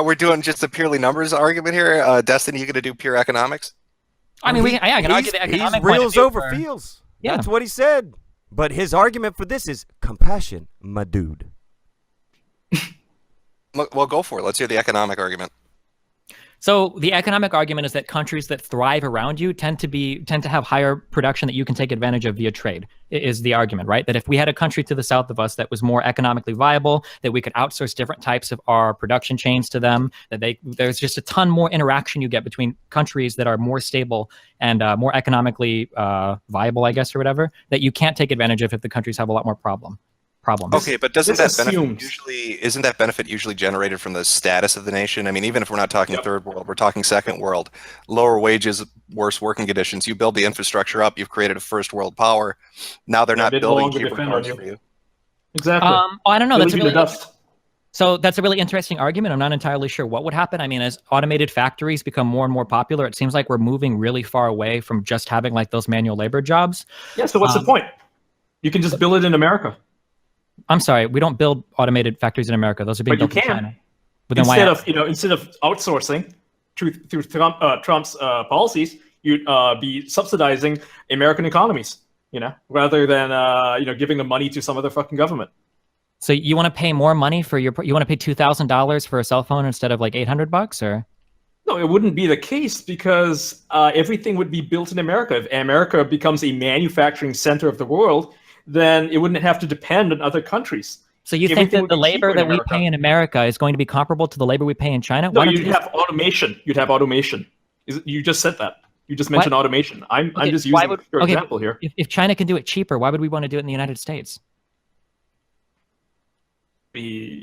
We're doing just a purely numbers argument here. Destiny, you going to do pure economics? I mean, I can argue the economic He's point of reals view over for- feels. Yeah. That's what he said. But his argument for this is compassion, my dude. Well, go for it. Let's hear the economic argument. So the economic argument is that countries that thrive around you tend to have higher production that you can take advantage of via trade. Is the argument, right? That if we had a country to the south of us that was more economically viable, that we could outsource different types of our production chains to them, that there's just a ton more interaction you get between countries that are more stable and more economically viable, I guess, or whatever, that you can't take advantage of if the countries have a lot more problems. Okay, but isn't This that benefit usually generated from the status of the nation? I mean, even if we're not talking third world, we're talking second world. Lower wages, worse working conditions. You build the infrastructure up, you've created a first world power. Now they're not they no building longer cheaper defend cars you. for you. Exactly. I don't know. They That's a leave you in the really dust. So that's a really interesting argument. I'm not entirely sure what would happen. I mean, as automated factories become more and more popular, it seems like we're moving really far away from just having like those manual labor jobs. Yeah, so what's the point? You can just build it in America. I'm sorry, we don't build automated factories in America. Those are being But you built in can. China. But then why? Instead of outsourcing through Trump's policies, you'd be subsidizing American economies, rather than giving the money to some other fucking government. So you want to pay more money for you want to pay $2,000 for a cell phone instead of like $800, or? No, it wouldn't be the case because everything would be built in America. If America becomes a manufacturing center of the world, then it wouldn't have to depend on other countries. So you think Everything that would the be labor cheaper in that we America. pay in America is going to be comparable to the labor we pay in China? No, Why don't you'd you just- have automation. You'd have automation. You just said that. You just mentioned automation. I'm just why using would- your okay, example here. If China can do it cheaper, why would we want to do it in the United States?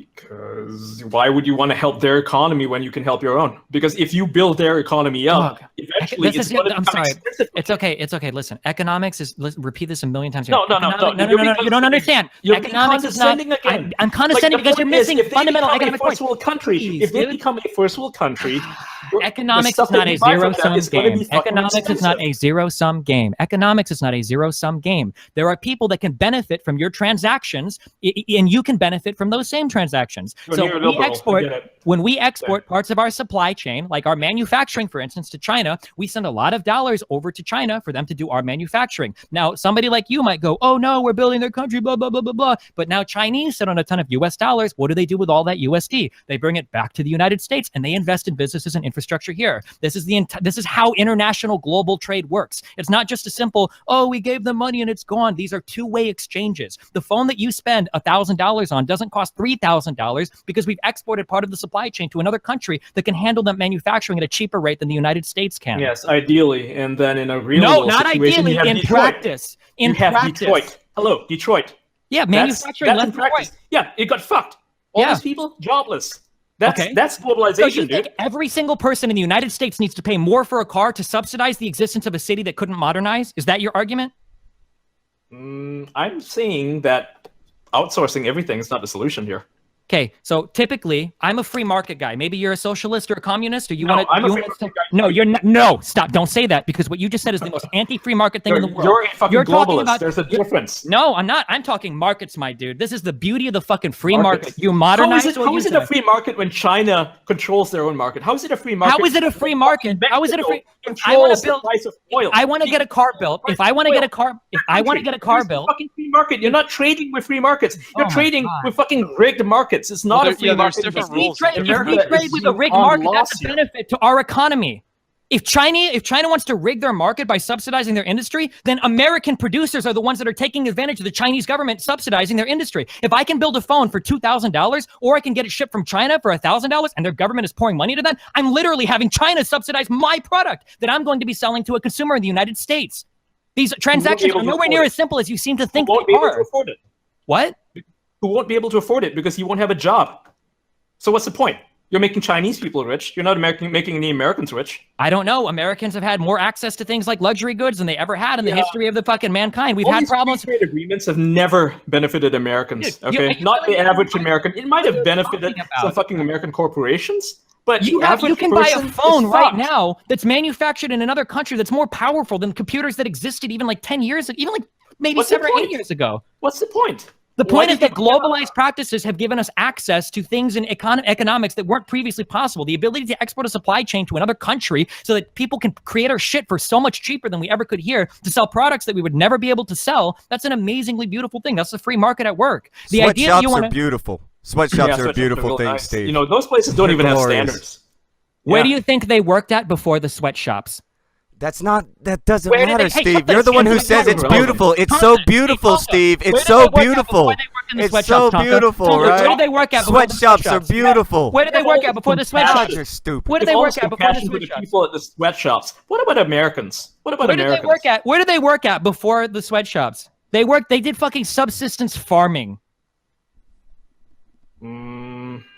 Because why would you want to help their economy when you can help your own? Because if you build their economy up, Dog. eventually This it's is- going to I'm become sorry. expensive. It's okay. It's okay. Listen, economics is. Repeat this a million times. No. No. You don't understand. You're Economics is not. condescending again. I'm condescending Like, the because you're point is, missing if they fundamental become economic a points. first world country, Please, if they dude. become a first world country, Economics the is stuff not that a you buy from them zero-sum is gonna game. be fucking Economics is not expensive. a zero-sum game. Economics is not a zero-sum game. There are people that can benefit from your transactions, and you can benefit from those same transactions. You're So neoliberal, I get it. when we export parts of our supply chain, like our manufacturing, for instance, to China, we send a lot of dollars over to China for them to do our manufacturing. Now, somebody like you might go, oh no, we're building their country, blah, blah, blah, blah, blah. But now Chinese sit on a ton of US dollars. What do they do with all that USD? They bring it back to the United States and they invest in businesses and infrastructure here. This is how international global trade works. It's not just a simple, oh, we gave them money and it's gone. These are two-way exchanges. The phone that you spend $1,000 on doesn't cost $3,000 because we've exported part of the supply chain to another country that can handle that manufacturing at a cheaper rate than the United States can. Yes, ideally, and then in a real No, world not situation, ideally. you have In Detroit. practice. In You have practice. Detroit. Hello, Detroit. Yeah, manufacturing That's left in and right. practice. Yeah, it got fucked. All Yeah. these people jobless. That's Okay. that's So globalization, you think dude. every single person in the United States needs to pay more for a car to subsidize the existence of a city that couldn't modernize? Is that your argument? I'm saying that outsourcing everything is not the solution here. Okay, so typically, I'm a free market guy. Maybe you're a socialist or a communist, or you No, want to. I'm a free market guy. No, you're not. No, stop! Don't say that because what you just said is the most anti-free market thing in the world. You're a fucking You're talking globalist. about- There's a difference. No, I'm not. I'm talking markets, my dude. This is the beauty of the fucking free Markets. market. You modernize. How is it a free market when China controls their own market? How is it a free market? How is it a free market? How is it a free? If I Controls want to build. the price of oil. I want to get a car built. If I want to get a car, Here's the built. fucking free market. You're not trading with free markets. You're Oh my trading God. with fucking rigged markets. It's not Well, a free there's market. different If we rules. trade, if we America trade is with a rigged on market, loss that's a here. benefit to our economy. If China wants to rig their market by subsidizing their industry, then American producers are the ones that are taking advantage of the Chinese government subsidizing their industry. If I can build a phone for $2,000, or I can get it shipped from China for $1,000, and their government is pouring money to that, I'm literally having China subsidize my product that I'm going to be selling to a consumer in the United States. These transactions are nowhere near as simple as you seem to think they are. What? Who won't be able to afford it because you won't have a job. So what's the point? You're making Chinese people rich. You're not making any Americans rich. I don't know. Americans have had more access to things like luxury goods than they ever had in the history of the fucking mankind. We've had problems. Free trade agreements have never benefited Americans. Okay, not the average American. It might have benefited some fucking American corporations, but you can buy a phone right now that's manufactured in another country that's more powerful than computers that existed even like 10 years, even like maybe 7 or 8 years ago. What's the point? The point is that globalized practices have given us access to things in economics that weren't previously possible. The ability to export a supply chain to another country so that people can create our shit for so much cheaper than we ever could here to sell products that we would never be able to sell. That's an amazingly beautiful thing. That's the free market at work. The idea that you want are beautiful. Sweatshops are a beautiful thing, nice. Steve. You know, those places don't even have standards. Where do you think they worked at before the sweatshops? That doesn't matter, Steve. You're the one who says it's beautiful. It's so beautiful, Steve. It's so beautiful. It's so beautiful, right? Where did they work at? Sweatshops are beautiful. Where did they work at before the sweatshops? You're stupid. Where did they work at before the sweatshops? People at the sweatshops. What about Americans? What about Americans? Where did they work at before the sweatshops? They did fucking subsistence farming.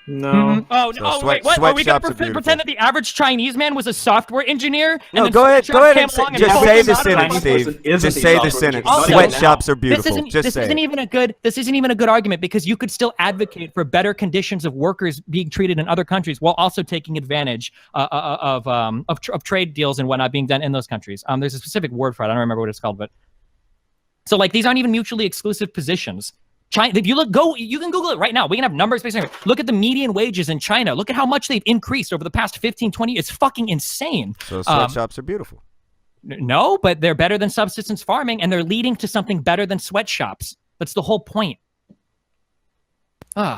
No. Oh, no. So Wait, what? Are we going to pretend that the average Chinese man was a software engineer? No, go ahead and just say the sentence, Steve. Just say the sentence. Sweatshops are beautiful. This isn't even a good argument, because you could still advocate for better conditions of workers being treated in other countries while also taking advantage of trade deals and whatnot being done in those countries. There's a specific word for it. I don't remember what it's called, but so like these aren't even mutually exclusive positions. China, if you you can Google it right now. We can have numbers based on it. Look at the median wages in China. Look at how much they've increased over the past 15, 20 years. It's fucking insane. So sweatshops are beautiful. No, but they're better than subsistence farming, and they're leading to something better than sweatshops. That's the whole point.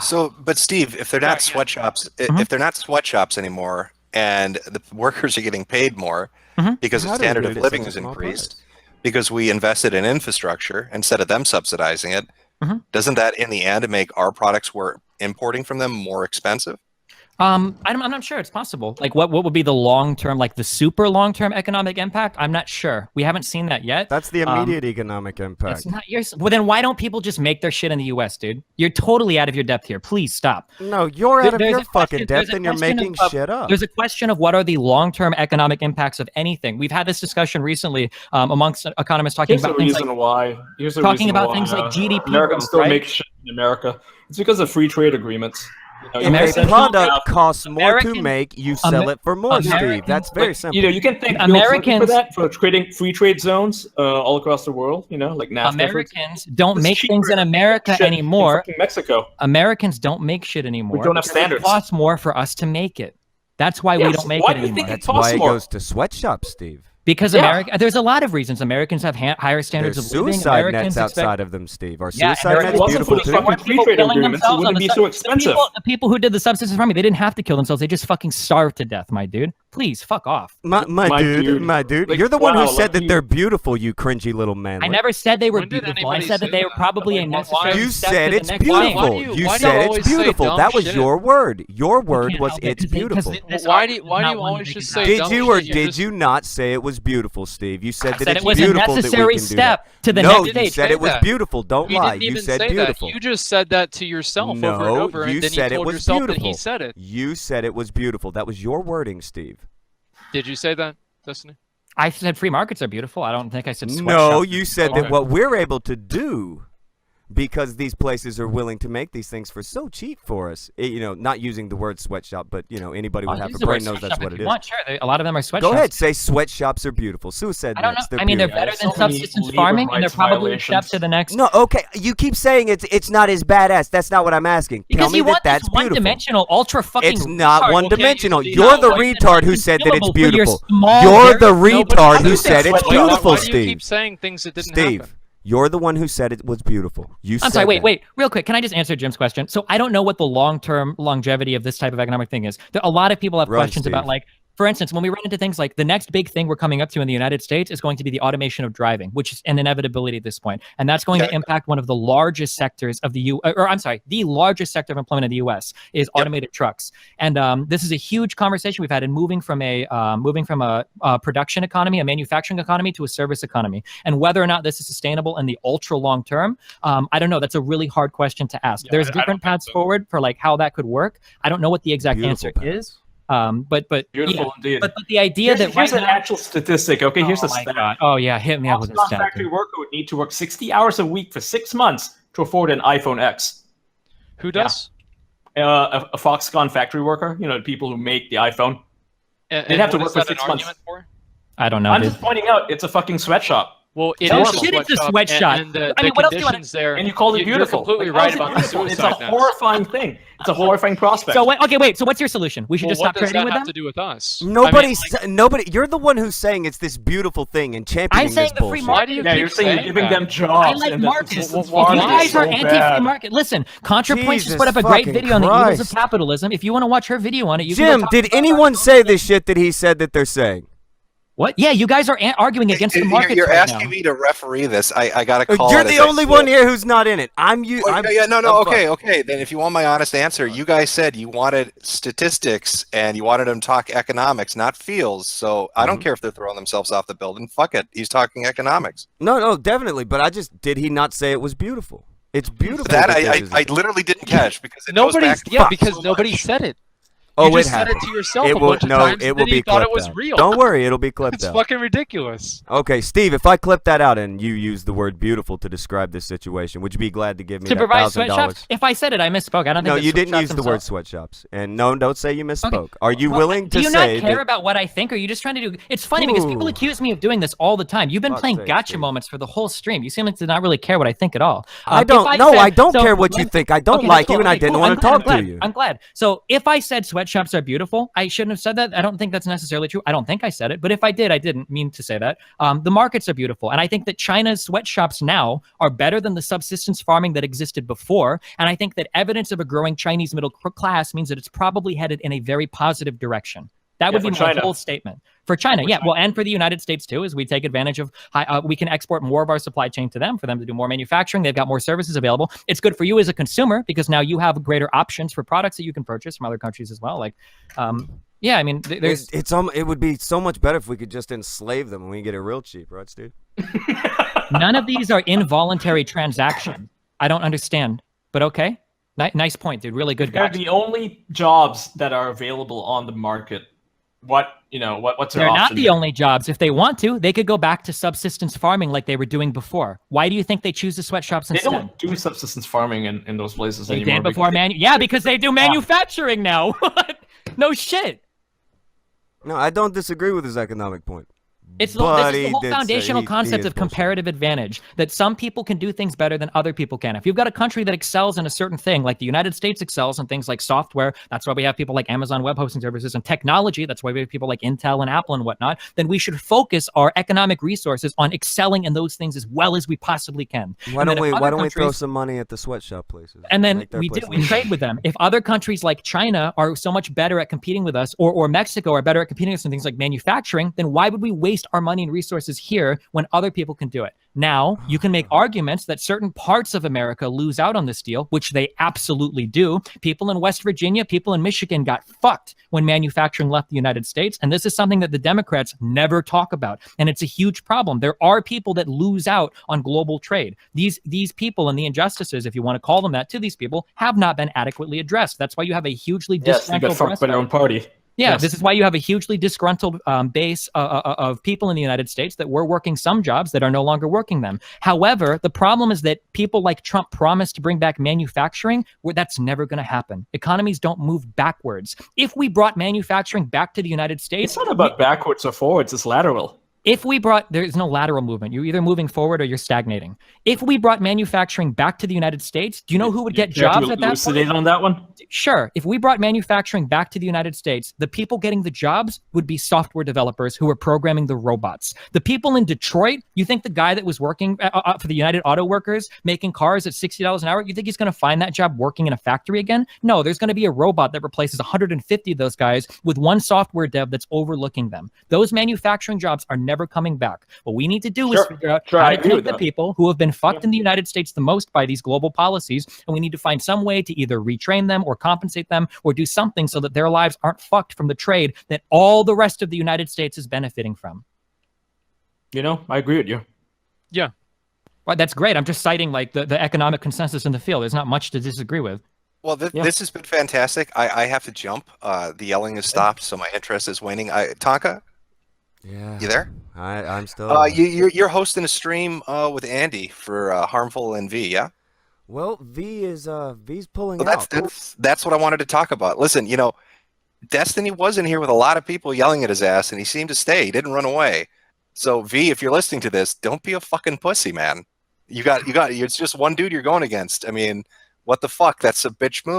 So, but Steve, if they're not sweatshops, if they're not sweatshops anymore, and the workers are getting paid more because the standard of living has increased, because we invested in infrastructure instead of them subsidizing it, doesn't that in the end make our products we're importing from them more expensive? I'm not sure. It's possible. Like, what would be the long-term, like the super long-term economic impact? I'm not sure. We haven't seen that yet. That's the immediate economic impact. It's not yours. Well, then why don't people just make their shit in the U.S., dude? You're totally out of your depth here. Please stop. No, you're out of your fucking depth, and you're making shit up. There's a question of what are the long-term economic impacts of anything. We've had this discussion recently amongst economists talking about things like GDP. Americans still make shit in America. It's because of free trade agreements. If a product costs more to make, you sell it for more, Steve. That's very simple. You can thank Americans for that, for creating free trade zones all across the world. Like NAFTA. Americans don't make things in America anymore. In Mexico. Americans don't make shit anymore. We don't have standards. It costs more for us to make it. That's why we don't make it anymore. That's why it goes to sweatshops, Steve. Because there's a lot of reasons. Americans have higher standards of living. Suicide nets outside of them, Steve. Are suicide nets beautiful too? Free trade agreements, it wouldn't be so expensive. The people who did the subsistence farming, they didn't have to kill themselves. They just fucking starved to death, my dude. Please, fuck off. My dude. You're the one who said that they're beautiful, you cringy little man. I never said they were beautiful. I said that they were probably a necessary You said it's beautiful. You said it's beautiful. That was your word. Your word was it's beautiful. Why do you always just say did you or did you not say it was beautiful, Steve? You said that it was a necessary step to the next stage. No, you said it was beautiful. Don't lie. You said beautiful. You just said that to yourself over and over, and then you told yourself that he said it. You said it was beautiful. That was your wording, Steve. Did you say that, Destiny? I said free markets are beautiful. I don't think I said sweatshops. No, you said that what we're able to do, because these places are willing to make these things for so cheap for us. Not using the word sweatshop, but anybody with half a brain knows that's what it is. Sure, a lot of them are sweatshops. Go ahead, say sweatshops are beautiful. Suicide nets, they're they're better than subsistence farming, and they're probably a step to the next. No, okay, you keep saying it's not as badass. That's not what I'm asking. Tell me that that's beautiful. One-dimensional, ultra fucking. It's not one-dimensional. You're the retard who said that it's beautiful. You're the retard who said it's beautiful, Steve. Why do you keep saying things that didn't happen? You're the one who said it was beautiful. I'm sorry, wait, real quick. Can I just answer Jim's question? So I don't know what the long-term longevity of this type of economic thing is. A lot of people have questions about For instance, when we run into things like the next big thing we're coming up to in the United States is going to be the automation of driving, which is an inevitability at this point. And that's going to impact one of the largest sectors of the the largest sector of employment in the US is automated trucks. And this is a huge conversation we've had in moving from a production economy, a manufacturing economy, to a service economy. And whether or not this is sustainable in the ultra long term, I don't know. That's a really hard question to ask. There's different paths forward for like how that could work. I don't know what the exact answer is. But Beautiful indeed. But the idea that here's an actual statistic. Okay, here's a stat. God. Oh yeah, hit me up with a stat. Factory worker would need to work 60 hours a week for 6 months to afford an iPhone X. Who does? A Foxconn factory worker. You know, the people who make the iPhone. They'd have to work for 6 months. I don't know. I'm just pointing out it's a fucking sweatshop. Well, it Oh, is shit, it's a sweatshop. And the what else do you conditions there. And you called it beautiful. You're completely right about the suicide It's a horrifying thing. It's a horrifying prospect. So wait. So what's your solution? We should just stop trading with them. What does that have to do with us? Nobody. You're the one who's saying it's this beautiful thing and championing I'm saying this the free bullshit. market. You're saying you're giving them jobs. I like markets. If you guys are anti-free market, listen. ContraPoints just put up a great video on the evils of capitalism. If you want to watch her video on it, you can. Jim, did anyone say this shit that he said that they're saying? What? Yeah, you guys are arguing against the market. You're asking me to referee this. I got to call. You're the only one here who's not in it. No. Okay. Then if you want my honest answer, you guys said you wanted statistics and you wanted them to talk economics, not feels. So I don't care if they're throwing themselves off the building. Fuck it. He's talking economics. No, definitely. But did he not say it was beautiful? It's beautiful. That I literally didn't catch because it because nobody said it. Oh, you just said it to yourself a bunch of times, it and will then be you thought it clipped was out. real. Don't worry, it'll be clipped It's out. fucking ridiculous. Okay, Steve, if I clip that out and you use the word beautiful to describe this situation, would you be glad to give me to that provide $1,000? sweatshops? If I said it, I misspoke. I don't think No, you didn't use the word sweatshops. And no, don't say you misspoke. Okay. Are you willing to say do you not care about what I think? Or are you just trying to do... It's funny because people accuse me of doing this all the time. You've been playing gotcha moments for the whole stream. You seem like to not really care what I think at all. I don't care what you think. I don't like you and I didn't want to talk to you. I'm glad. So if I said sweatshops are beautiful, I shouldn't have said that. I don't think that's necessarily true. I don't think I said it, but if I did, I didn't mean to say that. The markets are beautiful, and I think that China's sweatshops now are better than the subsistence farming that existed before, and I think that evidence of a growing Chinese middle class means that it's probably headed in a very positive direction. That would be my whole statement. For China, well, and for the United States too, as we take advantage of, we can export more of our supply chain to them, for them to do more manufacturing. They've got more services available. It's good for you as a consumer because now you have greater options for products that you can purchase from other countries as well. Like, yeah, I mean, there's it would be so much better if we could just enslave them and we can get it real cheap, right, Steve? None of these are involuntary transactions. I don't understand, but okay. Nice point, dude. Really good guy. They're the only jobs that are available on the market. What's their They're option? not the only jobs. If they want to, they could go back to subsistence farming like they were doing before. Why do you think they choose the sweatshops instead? They don't do subsistence farming in those places they anymore. Did before because they do manufacturing now. No shit. No, I don't disagree with his economic point. This is the whole foundational concept of comparative advantage, that some people can do things better than other people can. If you've got a country that excels in a certain thing, like the United States excels in things like software, that's why we have people like Amazon Web Hosting Services, and technology, that's why we have people like Intel and Apple and whatnot, then we should focus our economic resources on excelling in those things as well as we possibly can. Why don't we throw some money at the sweatshop places? And then we trade with them. If other countries like China are so much better at competing with us, or Mexico are better at competing with us in things like manufacturing, then why would we waste our money and resources here when other people can do it? Now, you can make arguments that certain parts of America lose out on this deal, which they absolutely do. People in West Virginia, people in Michigan got fucked when manufacturing left the United States. And this is something that the Democrats never talk about. And it's a huge problem. There are people that lose out on global trade. These people and the injustices, if you want to call them that, to these people have not been adequately addressed. That's why you have a hugely disgruntled they got fucked by their own party. Yeah, yes. This is why you have a hugely disgruntled base of people in the United States that were working some jobs that are no longer working them. However, the problem is that people like Trump promised to bring back manufacturing, where that's never going to happen. Economies don't move backwards. If we brought manufacturing back to the United States... It's not about backwards or forwards, it's lateral. If we brought, there's no lateral movement. You're either moving forward or you're stagnating. If we brought manufacturing back to the United States, do you know who would get jobs at that elucidate point? on that one? Sure. If we brought manufacturing back to the United States, the people getting the jobs would be software developers who were programming the robots. The people in Detroit, you think the guy that was working for the United Auto Workers making cars at $60 an hour, you think he's going to find that job working in a factory again? No, there's going to be a robot that replaces 150 of those guys with one software dev that's overlooking them. Those manufacturing jobs are never coming back. What we need to do is figure out how to take the people who have been fucked in the United States the most by these global policies, and we need to find some way to either retrain them or compensate them or do something so that their lives aren't fucked from the trade that all the rest of the United States is benefiting from. You know, I agree with you. Yeah. Well, that's great. I'm just citing like the economic consensus in the field. There's not much to disagree with. Well, this has been fantastic. I have to jump. The yelling has stopped, so my interest is waning. Tonka? Yeah. You there? I'm still. You're hosting a stream with Andy for Harmful and V, yeah? Well, V's pulling Well, out. that's what I wanted to talk about. Listen, you know, Destiny was in here with a lot of people yelling at his ass, and he seemed to stay. He didn't run away. So V, if you're listening to this, don't be a fucking pussy, man. You got. It's just one dude you're going against. I mean, what the fuck? That's a bitch move.